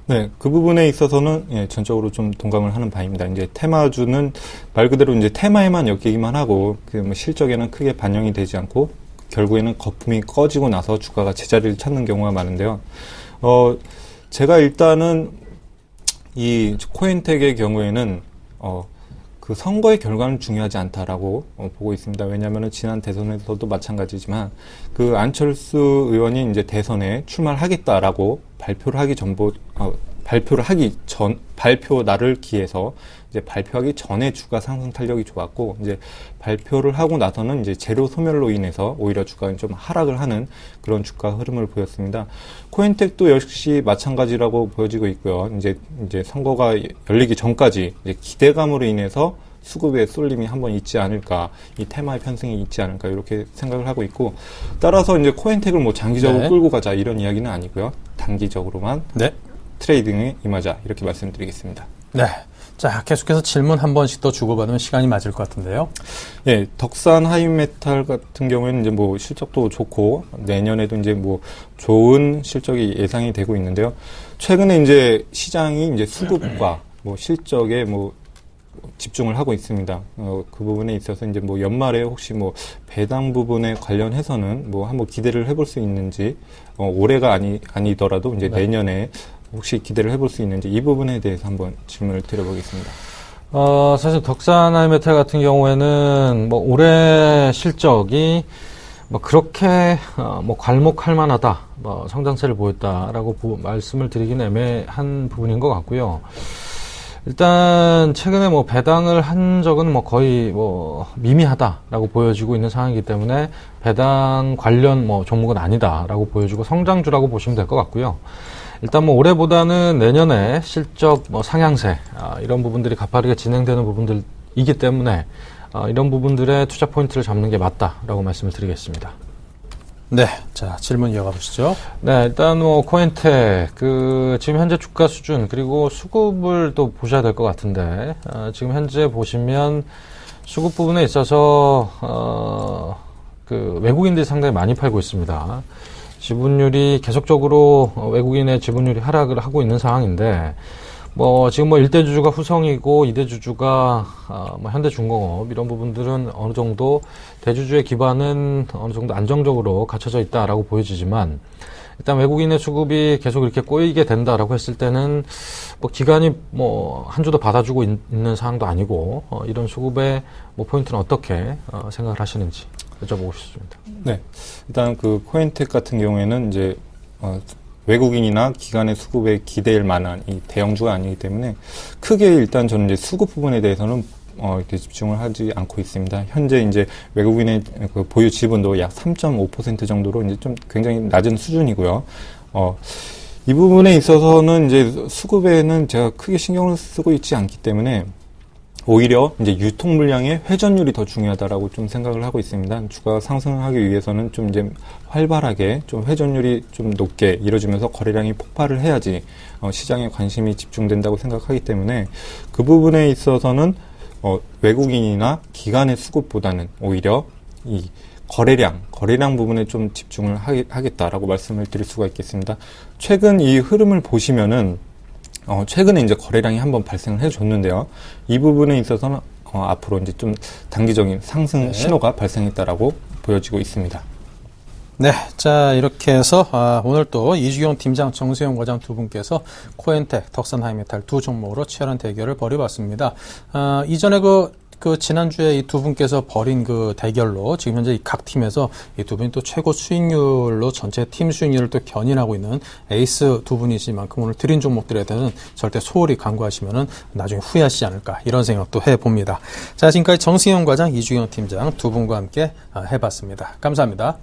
네, 그 부분에 있어서는 전적으로 좀 동감을 하는 바입니다. 이제 테마주는 말 그대로 이제 테마에만 엮이기만 하고 그 뭐 실적에는 크게 반영이 되지 않고 결국에는 거품이 꺼지고 나서 주가가 제자리를 찾는 경우가 많은데요. 제가 일단은 이 코인텍의 경우에는 그 선거의 결과는 중요하지 않다라고 보고 있습니다. 왜냐하면은 지난 대선에서도 마찬가지지만 그 안철수 의원이 이제 대선에 출마를 하겠다라고 발표 날을 기해서 이제 발표하기 전에 주가 상승 탄력이 좋았고, 이제 발표를 하고 나서는 이제 재료 소멸로 인해서 오히려 주가는 좀 하락을 하는 그런 주가 흐름을 보였습니다. 코인텍도 역시 마찬가지라고 보여지고 있고요. 이제 선거가 열리기 전까지 이제 기대감으로 인해서 수급의 쏠림이 한번 있지 않을까, 이 테마의 편승이 있지 않을까 이렇게 생각을 하고 있고, 따라서 이제 코인텍을 뭐 장기적으로 끌고 가자 이런 이야기는 아니고요. 단기적으로만 트레이딩에 임하자 이렇게 말씀드리겠습니다. 네. 자, 계속해서 질문 한 번씩 더 주고받으면 시간이 맞을 것 같은데요. 예, 덕산 하이메탈 같은 경우에는 이제 뭐 실적도 좋고 내년에도 이제 뭐 좋은 실적이 예상이 되고 있는데요. 최근에 이제 시장이 이제 수급과 뭐 실적에 뭐 집중을 하고 있습니다. 그 부분에 있어서 이제 뭐 연말에 혹시 뭐 배당 부분에 관련해서는 뭐 한번 기대를 해볼 수 있는지, 올해가 아니더라도 이제 내년에 혹시 기대를 해볼 수 있는지 이 부분에 대해서 한번 질문을 드려보겠습니다. 사실 덕산 하이메탈 같은 경우에는 뭐 올해 실적이 뭐 그렇게 뭐 괄목할 만하다, 뭐 성장세를 보였다라고 말씀을 드리긴 애매한 부분인 것 같고요. 일단 최근에 뭐 배당을 한 적은 뭐 거의 뭐 미미하다라고 보여지고 있는 상황이기 때문에 배당 관련 뭐 종목은 아니다라고 보여지고 성장주라고 보시면 될 것 같고요. 일단 뭐 올해보다는 내년에 실적 뭐 상향세 이런 부분들이 가파르게 진행되는 부분들이기 때문에 이런 부분들의 투자 포인트를 잡는 게 맞다라고 말씀을 드리겠습니다. 네, 자 질문 이어가 보시죠. 네, 일단 뭐 코인텍 지금 현재 주가 수준 그리고 수급을 또 보셔야 될 것 같은데, 지금 현재 보시면 수급 부분에 있어서 그 외국인들이 상당히 많이 팔고 있습니다. 지분율이 계속적으로 외국인의 지분율이 하락을 하고 있는 상황인데, 뭐 지금 뭐 1대 주주가 후성이고 2대 주주가 뭐 현대중공업 이런 부분들은 어느 정도 대주주의 기반은 어느 정도 안정적으로 갖춰져 있다라고 보여지지만, 일단 외국인의 수급이 계속 이렇게 꼬이게 된다라고 했을 때는 뭐 기관이 뭐 한 주도 받아주고 있는 상황도 아니고 이런 수급의 뭐 포인트는 어떻게 생각을 하시는지 여쭤보고 싶습니다. 네, 일단 그 코인텍 같은 경우에는 이제 외국인이나 기관의 수급에 기대할 만한 이 대형주가 아니기 때문에 크게 일단 저는 이제 수급 부분에 대해서는 이렇게 집중을 하지 않고 있습니다. 현재 이제 외국인의 그 보유 지분도 약 3.5% 정도로 이제 좀 굉장히 낮은 수준이고요. 이 부분에 있어서는 이제 수급에는 제가 크게 신경을 쓰고 있지 않기 때문에 오히려 이제 유통 물량의 회전율이 더 중요하다라고 좀 생각을 하고 있습니다. 주가가 상승하기 위해서는 좀 이제 활발하게 좀 회전율이 좀 높게 이루어지면서 거래량이 폭발을 해야지 시장에 관심이 집중된다고 생각하기 때문에 그 부분에 있어서는 외국인이나 기관의 수급보다는 오히려 이 거래량 부분에 좀 집중을 하겠다라고 말씀을 드릴 수가 있겠습니다. 최근 이 흐름을 보시면은 최근에 이제 거래량이 한번 발생을 해줬는데요. 이 부분에 있어서는 앞으로 이제 좀 단기적인 상승 신호가 발생했다라고 보여지고 있습니다. 네, 자 이렇게 해서 오늘 또 이주경 팀장, 정세영 과장 두 분께서 코엔텍, 덕산하이메탈 두 종목으로 치열한 대결을 벌여봤습니다. 이전에 그 지난주에 이 두 분께서 벌인 그 대결로 지금 현재 각 팀에서 이 두 분이 또 최고 수익률로 전체 팀 수익률을 또 견인하고 있는 에이스 두 분이시만큼 오늘 드린 종목들에 대해서는 절대 소홀히 간구하시면은 나중에 후회하시지 않을까 이런 생각도 해봅니다. 자, 지금까지 정승영 과장, 이주경 팀장 두 분과 함께 해봤습니다. 감사합니다.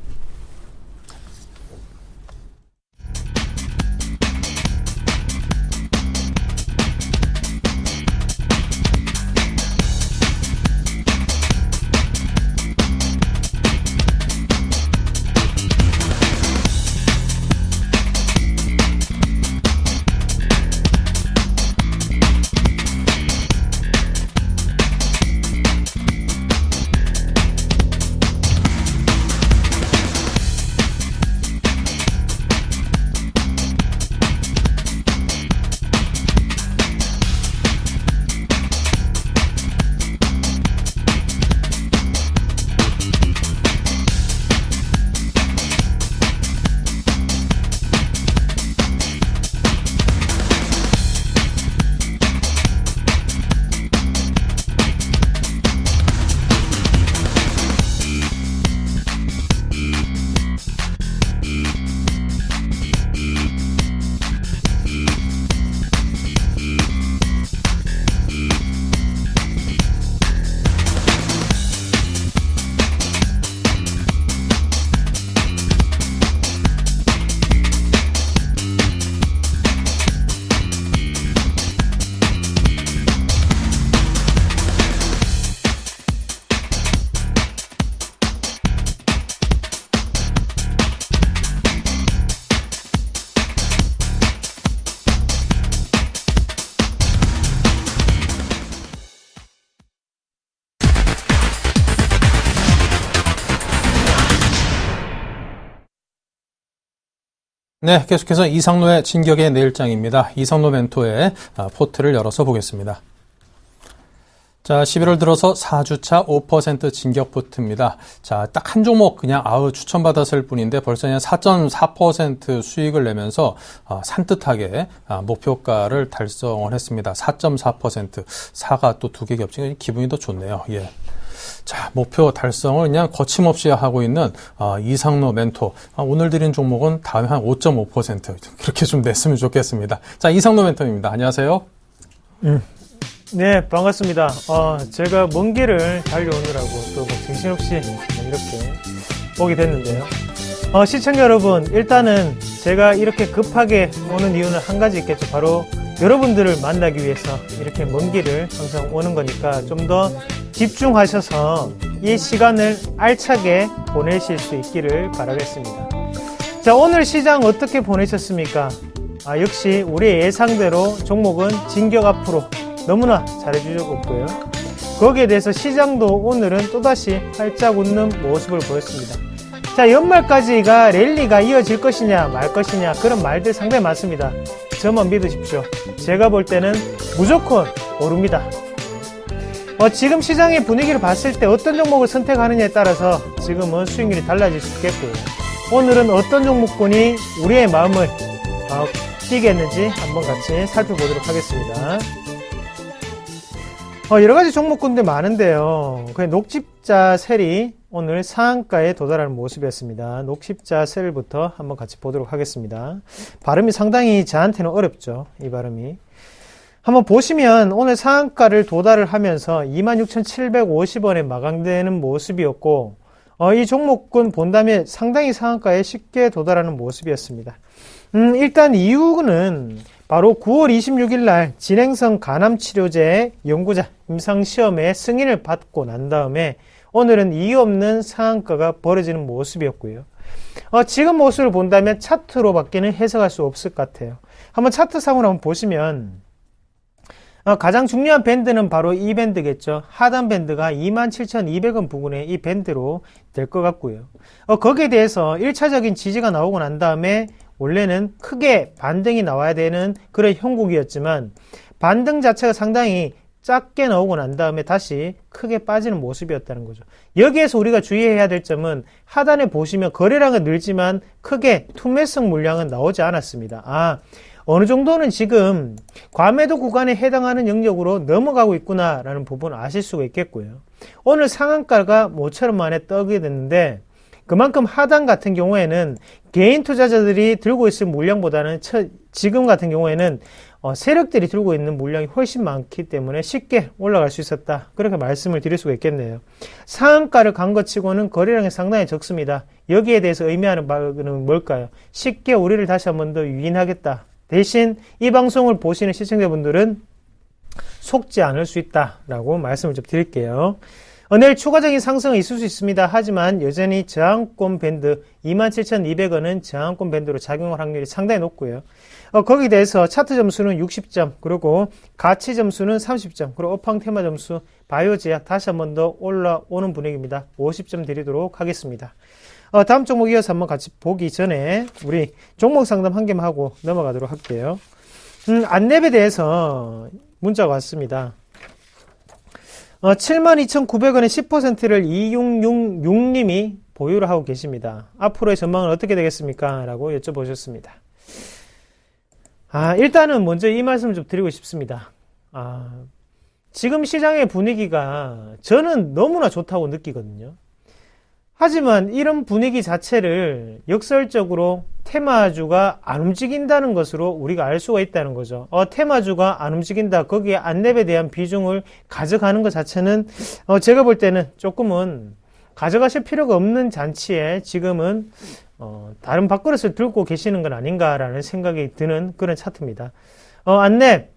네, 계속해서 이상로의 진격의 내일장입니다. 이상로 멘토의 포트를 열어서 보겠습니다. 자, 11월 들어서 4주차 5% 진격 포트입니다. 자, 딱 한 종목 그냥 추천받았을 뿐인데 벌써 그냥 4.4% 수익을 내면서 산뜻하게 목표가를 달성을 했습니다. 4.4%. 4가 또 두 개 겹치니 기분이 더 좋네요. 예. 자, 목표 달성을 그냥 거침없이 하고 있는 이상로 멘토. 오늘 드린 종목은 다음에 한 5.5% 그렇게 좀 냈으면 좋겠습니다. 자, 이상로 멘토입니다. 안녕하세요. 네, 반갑습니다. 제가 먼 길을 달려오느라고 또 정신없이 이렇게 오게 됐는데요. 시청자 여러분, 일단은 제가 이렇게 급하게 오는 이유는 한 가지 있겠죠. 바로 여러분들을 만나기 위해서 이렇게 먼 길을 항상 오는 거니까 좀 더 집중하셔서 이 시간을 알차게 보내실 수 있기를 바라겠습니다. 자, 오늘 시장 어떻게 보내셨습니까? 역시 우리의 예상대로 종목은 진격 앞으로 너무나 잘해주셨고요. 거기에 대해서 시장도 오늘은 또다시 활짝 웃는 모습을 보였습니다. 자, 연말까지가 랠리가 이어질 것이냐 말 것이냐 그런 말들 상당히 많습니다. 저만 믿으십시오. 제가 볼 때는 무조건 오릅니다. 지금 시장의 분위기를 봤을 때 어떤 종목을 선택하느냐에 따라서 지금은 수익률이 달라질 수 있겠고요. 오늘은 어떤 종목군이 우리의 마음을 뛰게 했는지 한번 같이 살펴보도록 하겠습니다. 여러 가지 종목군들 많은데요. 그 녹십자 셀이 오늘 상한가에 도달하는 모습이었습니다. 녹십자 셀부터 한번 같이 보도록 하겠습니다. 발음이 상당히 저한테는 어렵죠. 이 발음이. 한번 보시면 오늘 상한가를 도달을 하면서 26,750원에 마감되는 모습이었고, 이 종목군 본다면 상당히 상한가에 쉽게 도달하는 모습이었습니다. 일단 이유는 바로 9월 26일 날 진행성 간암치료제 연구자 임상시험의 승인을 받고 난 다음에 오늘은 이유 없는 상한가가 벌어지는 모습이었고요. 지금 모습을 본다면 차트로밖에는 해석할 수 없을 것 같아요. 한번 차트상으로 한번 보시면 가장 중요한 밴드는 바로 이 밴드겠죠. 하단 밴드가 27,200원 부근에 이 밴드로 될 것 같고요. 거기에 대해서 1차적인 지지가 나오고 난 다음에 원래는 크게 반등이 나와야 되는 그런 형국이었지만 반등 자체가 상당히 작게 나오고 난 다음에 다시 크게 빠지는 모습이었다는 거죠. 여기에서 우리가 주의해야 될 점은 하단에 보시면 거래량은 늘지만 크게 투매성 물량은 나오지 않았습니다. 어느 정도는 지금 과매도 구간에 해당하는 영역으로 넘어가고 있구나라는 부분을 아실 수가 있겠고요. 오늘 상한가가 모처럼 만에 떠게 됐는데 그만큼 하단 같은 경우에는 개인 투자자들이 들고 있을 물량보다는 지금 같은 경우에는 세력들이 들고 있는 물량이 훨씬 많기 때문에 쉽게 올라갈 수 있었다. 그렇게 말씀을 드릴 수가 있겠네요. 상한가를 간 것 치고는 거래량이 상당히 적습니다. 여기에 대해서 의미하는 바는 뭘까요? 쉽게 우리를 다시 한 번 더 유인하겠다. 대신 이 방송을 보시는 시청자분들은 속지 않을 수 있다라고 말씀을 좀 드릴게요. 내일 추가적인 상승은 있을 수 있습니다. 하지만 여전히 저항권 밴드 27,200원은 저항권 밴드로 작용할 확률이 상당히 높고요. 거기에 대해서 차트 점수는 60점, 그리고 가치 점수는 30점, 그리고 업황 테마 점수, 바이오 제약 다시 한 번 더 올라오는 분위기입니다. 50점 드리도록 하겠습니다. 다음 종목 이어서 한번 같이 보기 전에 우리 종목 상담 한 개만 하고 넘어가도록 할게요. 안랩에 대해서 문자가 왔습니다. 72,900원의 10%를 2666님이 보유를 하고 계십니다. 앞으로의 전망은 어떻게 되겠습니까? 라고 여쭤보셨습니다. 일단은 먼저 이 말씀을 좀 드리고 싶습니다. 지금 시장의 분위기가 저는 너무나 좋다고 느끼거든요. 하지만 이런 분위기 자체를 역설적으로 테마주가 안 움직인다는 것으로 우리가 알 수가 있다는 거죠. 테마주가 안 움직인다. 거기에 안랩에 대한 비중을 가져가는 것 자체는 제가 볼 때는 조금은 가져가실 필요가 없는 잔치에 지금은 다른 밥그릇을 들고 계시는 건 아닌가라는 생각이 드는 그런 차트입니다. 안랩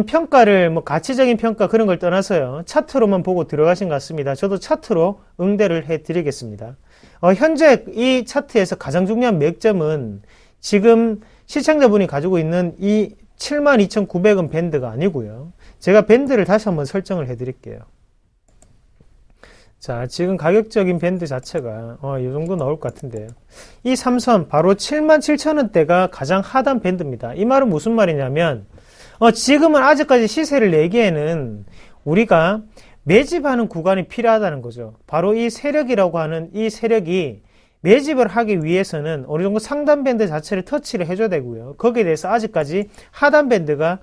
평가를 가치적인 평가 그런 걸 떠나서요. 차트로만 보고 들어가신 것 같습니다. 저도 차트로 응대를 해드리겠습니다. 현재 이 차트에서 가장 중요한 맥점은 지금 시청자분이 가지고 있는 이 72,900원 밴드가 아니고요. 제가 밴드를 다시 한번 설정을 해드릴게요. 자, 지금 가격적인 밴드 자체가 이 정도 나올 것 같은데요. 이 삼선 바로 77,000원대가 가장 하단 밴드입니다. 이 말은 무슨 말이냐면 지금은 아직까지 시세를 내기에는 우리가 매집하는 구간이 필요하다는 거죠. 바로 이 세력이라고 하는 이 세력이 매집을 하기 위해서는 어느 정도 상단 밴드 자체를 터치를 해줘야 되고요. 거기에 대해서 아직까지 하단 밴드가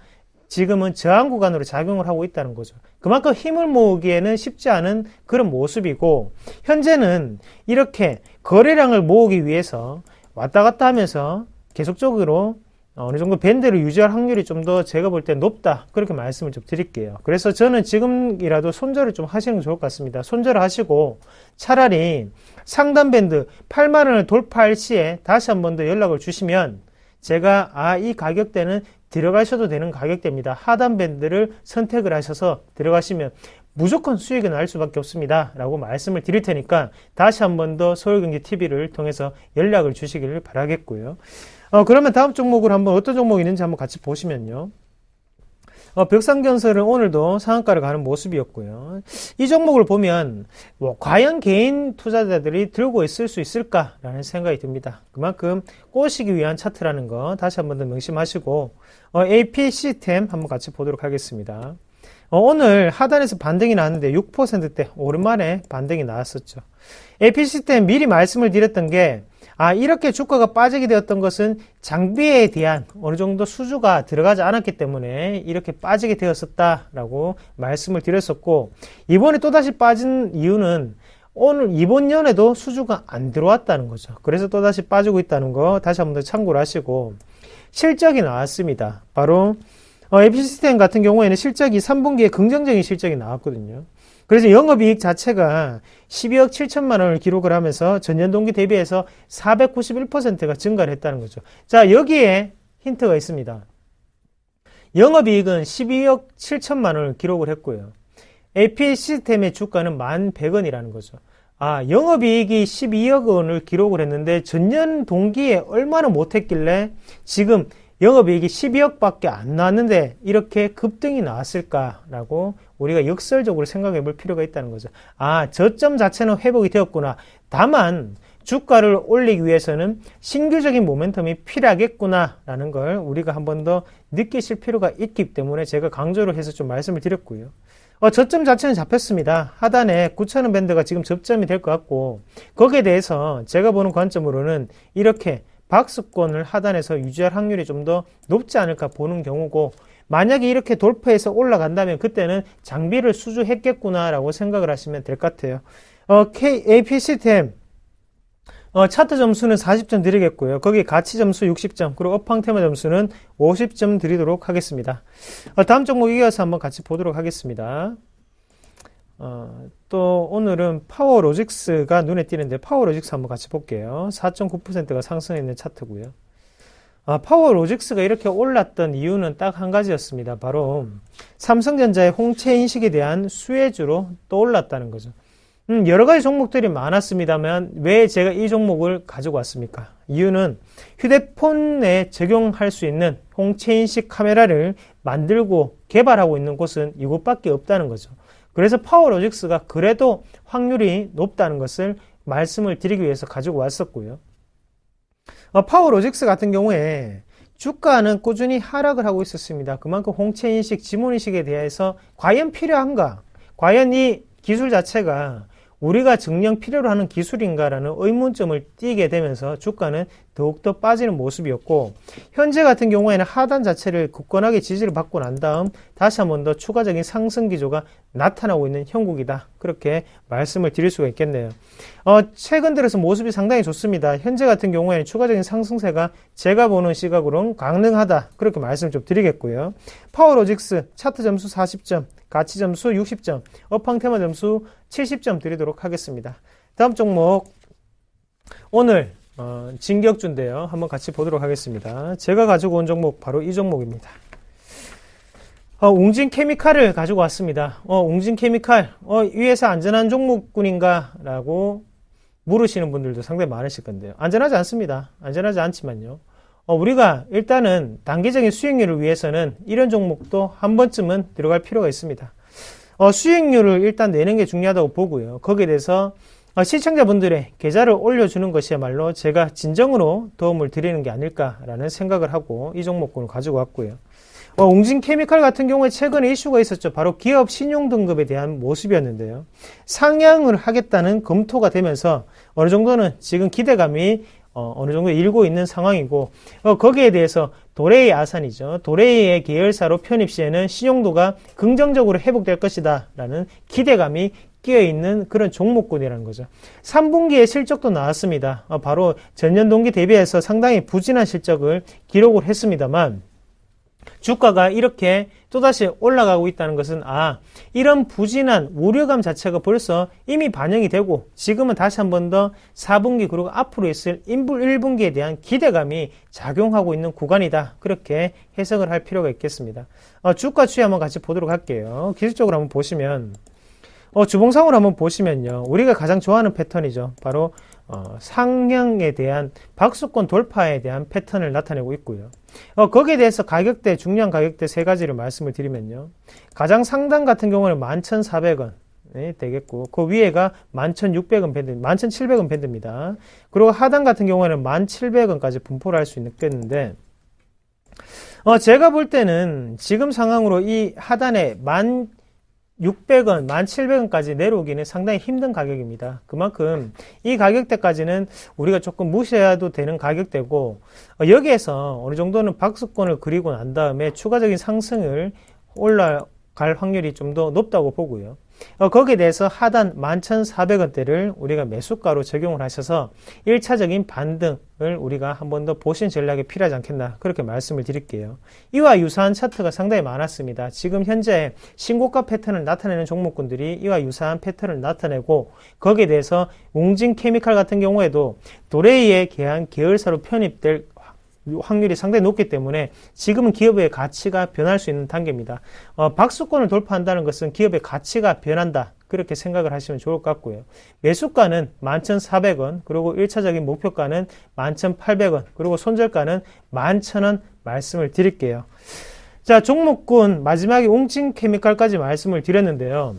지금은 저항 구간으로 작용을 하고 있다는 거죠. 그만큼 힘을 모으기에는 쉽지 않은 그런 모습이고, 현재는 이렇게 거래량을 모으기 위해서 왔다 갔다 하면서 계속적으로 어느 정도 밴드를 유지할 확률이 좀 더 제가 볼 때 높다. 그렇게 말씀을 좀 드릴게요. 그래서 저는 지금이라도 손절을 좀 하시는 게 좋을 것 같습니다. 손절을 하시고 차라리 상단 밴드 8만원을 돌파할 시에 다시 한 번 더 연락을 주시면 제가 이 가격대는 들어가셔도 되는 가격대입니다. 하단 밴드를 선택을 하셔서 들어가시면 무조건 수익이 날 수밖에 없습니다. 라고 말씀을 드릴 테니까 다시 한 번 더 서울경제TV를 통해서 연락을 주시기를 바라겠고요. 그러면 다음 종목을 한번 어떤 종목이 있는지 한번 같이 보시면요. 벽상건설은 오늘도 상한가를 가는 모습이었고요. 이 종목을 보면 과연 개인 투자자들이 들고 있을 수 있을까라는 생각이 듭니다. 그만큼 꼬시기 위한 차트라는 거 다시 한 번 더 명심하시고 AP 시스템 한번 같이 보도록 하겠습니다. 오늘 하단에서 반등이 나왔는데 6%대 오랜만에 반등이 나왔었죠. AP 시스템 미리 말씀을 드렸던 게 이렇게 주가가 빠지게 되었던 것은 장비에 대한 어느 정도 수주가 들어가지 않았기 때문에 이렇게 빠지게 되었었다라고 말씀을 드렸었고, 이번에 또다시 빠진 이유는 이번 연에도 수주가 안 들어왔다는 거죠. 그래서 또다시 빠지고 있다는 거 다시 한번 더 참고를 하시고, 실적이 나왔습니다. 바로 에피시스템 같은 경우에는 실적이 3분기에 긍정적인 실적이 나왔거든요. 그래서 영업이익 자체가 12억 7천만 원을 기록을 하면서 전년 동기 대비해서 491%가 증가를 했다는 거죠. 자, 여기에 힌트가 있습니다. 영업이익은 12억 7천만 원을 기록을 했고요. AP 시스템의 주가는 1,100원이라는 거죠. 영업이익이 12억 원을 기록을 했는데 전년 동기에 얼마나 못했길래 지금 영업이익이 12억밖에 안 나왔는데 이렇게 급등이 나왔을까라고 우리가 역설적으로 생각해 볼 필요가 있다는 거죠. 저점 자체는 회복이 되었구나. 다만 주가를 올리기 위해서는 신규적인 모멘텀이 필요하겠구나라는 걸 우리가 한 번 더 느끼실 필요가 있기 때문에 제가 강조를 해서 좀 말씀을 드렸고요. 저점 자체는 잡혔습니다. 하단에 9,000원 밴드가 지금 접점이 될 것 같고, 거기에 대해서 제가 보는 관점으로는 이렇게 박스권을 하단에서 유지할 확률이 좀 더 높지 않을까 보는 경우고, 만약에 이렇게 돌파해서 올라간다면 그때는 장비를 수주했겠구나라고 생각을 하시면 될 것 같아요. AP 시스템 차트 점수는 40점 드리겠고요. 거기 가치 점수 60점, 그리고 업황 테마 점수는 50점 드리도록 하겠습니다. 다음 종목 이어서 한번 같이 보도록 하겠습니다. 또 오늘은 파워로직스가 눈에 띄는데 파워로직스 한번 같이 볼게요. 4.9%가 상승했는 차트고요. 파워로직스가 이렇게 올랐던 이유는 딱 한 가지였습니다. 바로 삼성전자의 홍채 인식에 대한 수혜주로 또 올랐다는 거죠. 여러 가지 종목들이 많았습니다만 왜 제가 이 종목을 가지고 왔습니까? 이유는 휴대폰에 적용할 수 있는 홍채인식 카메라를 만들고 개발하고 있는 곳은 이곳밖에 없다는 거죠. 그래서 파워로직스가 그래도 확률이 높다는 것을 말씀을 드리기 위해서 가지고 왔었고요. 파워로직스 같은 경우에 주가는 꾸준히 하락을 하고 있었습니다. 그만큼 홍채인식, 지문인식에 대해서 과연 필요한가? 과연 이 기술 자체가 우리가 정녕 필요로 하는 기술인가라는 의문점을 띄게 되면서 주가는 더욱더 빠지는 모습이었고, 현재 같은 경우에는 하단 자체를 굳건하게 지지를 받고 난 다음 다시 한 번 더 추가적인 상승 기조가 나타나고 있는 형국이다. 그렇게 말씀을 드릴 수가 있겠네요. 최근 들어서 모습이 상당히 좋습니다. 현재 같은 경우에는 추가적인 상승세가 제가 보는 시각으로는 가능하다. 그렇게 말씀 좀 드리겠고요. 파워로직스 차트 점수 40점, 가치 점수 60점, 업황 테마 점수 70점 드리도록 하겠습니다. 다음 종목 오늘 진격주인데요. 한번 같이 보도록 하겠습니다. 제가 가지고 온 종목 바로 이 종목입니다. 웅진케미칼을 가지고 왔습니다. 웅진케미칼 이 회사 안전한 종목군인가 라고 물으시는 분들도 상당히 많으실 건데요. 안전하지 않습니다. 안전하지 않지만요. 우리가 일단은 단기적인 수익률을 위해서는 이런 종목도 한 번쯤은 들어갈 필요가 있습니다. 수익률을 일단 내는 게 중요하다고 보고요. 거기에 대해서 시청자분들의 계좌를 올려주는 것이야말로 제가 진정으로 도움을 드리는 게 아닐까라는 생각을 하고 이 종목군을 가지고 왔고요. 웅진케미칼 같은 경우에 최근에 이슈가 있었죠. 바로 기업 신용등급에 대한 모습이었는데요. 상향을 하겠다는 검토가 되면서 어느 정도는 지금 기대감이 어느 정도 일고 있는 상황이고, 거기에 대해서 도레이 아산이죠. 도레이의 계열사로 편입 시에는 신용도가 긍정적으로 회복될 것이다 라는 기대감이 끼어있는 그런 종목군이라는 거죠. 3분기에 실적도 나왔습니다. 바로 전년 동기 대비해서 상당히 부진한 실적을 기록을 했습니다만, 주가가 이렇게 또다시 올라가고 있다는 것은 이런 부진한 우려감 자체가 벌써 이미 반영이 되고 지금은 다시 한 번 더 4분기 그리고 앞으로 있을 1분기에 대한 기대감이 작용하고 있는 구간이다. 그렇게 해석을 할 필요가 있겠습니다. 주가 추이 한번 같이 보도록 할게요. 기술적으로 한번 보시면 주봉상으로 한번 보시면요. 우리가 가장 좋아하는 패턴이죠. 바로 상향에 대한 박수권 돌파에 대한 패턴을 나타내고 있고요. 거기에 대해서 가격대, 중요한 가격대 세 가지를 말씀을 드리면요. 가장 상단 같은 경우는 11,400원 되겠고, 그 위에가 11,600원 밴드, 11,700원 밴드입니다. 그리고 하단 같은 경우에는 1,700원까지 분포를 할 수 있겠는데, 제가 볼 때는 지금 상황으로 이 하단에 600원, 1,700원까지 내려오기는 상당히 힘든 가격입니다. 그만큼 이 가격대까지는 우리가 조금 무시해도 되는 가격대고, 여기에서 어느 정도는 박스권을 그리고 난 다음에 추가적인 상승을 올라갈 확률이 좀 더 높다고 보고요. 거기에 대해서 하단 11,400원대를 우리가 매수가로 적용을 하셔서 1차적인 반등을 우리가 한 번 더 보신 전략이 필요하지 않겠나, 그렇게 말씀을 드릴게요. 이와 유사한 차트가 상당히 많았습니다. 지금 현재 신고가 패턴을 나타내는 종목군들이 이와 유사한 패턴을 나타내고, 거기에 대해서 웅진케미칼 같은 경우에도 도레이에 계열사로 편입될 확률이 상당히 높기 때문에 지금은 기업의 가치가 변할 수 있는 단계입니다. 박스권을 돌파한다는 것은 기업의 가치가 변한다, 그렇게 생각을 하시면 좋을 것 같고요. 매수가는 11,400원, 그리고 1차적인 목표가는 11,800원, 그리고 손절가는 11,000원 말씀을 드릴게요. 자, 종목군 마지막에 웅진케미칼까지 말씀을 드렸는데요.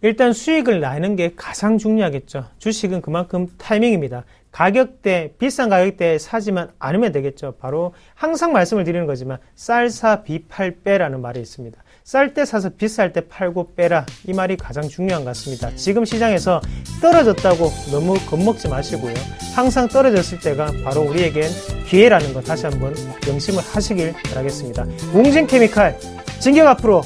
일단 수익을 내는 게 가장 중요하겠죠. 주식은 그만큼 타이밍입니다. 가격대, 비싼 가격대에 사지만 않으면 되겠죠. 바로 항상 말씀을 드리는 거지만 쌀 사 비팔 빼라는 말이 있습니다. 쌀 때 사서 비쌀 때 팔고 빼라, 이 말이 가장 중요한 것 같습니다. 지금 시장에서 떨어졌다고 너무 겁먹지 마시고요. 항상 떨어졌을 때가 바로 우리에겐 기회라는 거 다시 한번 명심을 하시길 바라겠습니다. 웅진케미칼 진격 앞으로.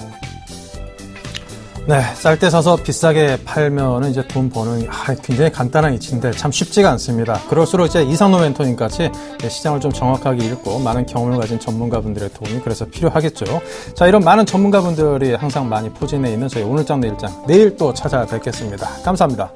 네, 쌀 때 사서 비싸게 팔면은 이제 돈 버는 굉장히 간단한 이치인데 참 쉽지가 않습니다. 그럴수록 이제 이상로 멘토님 같이 시장을 좀 정확하게 읽고 많은 경험을 가진 전문가분들의 도움이 그래서 필요하겠죠. 자, 이런 많은 전문가분들이 항상 많이 포진해 있는 저희 오늘장 내일장, 내일 또 찾아뵙겠습니다. 감사합니다.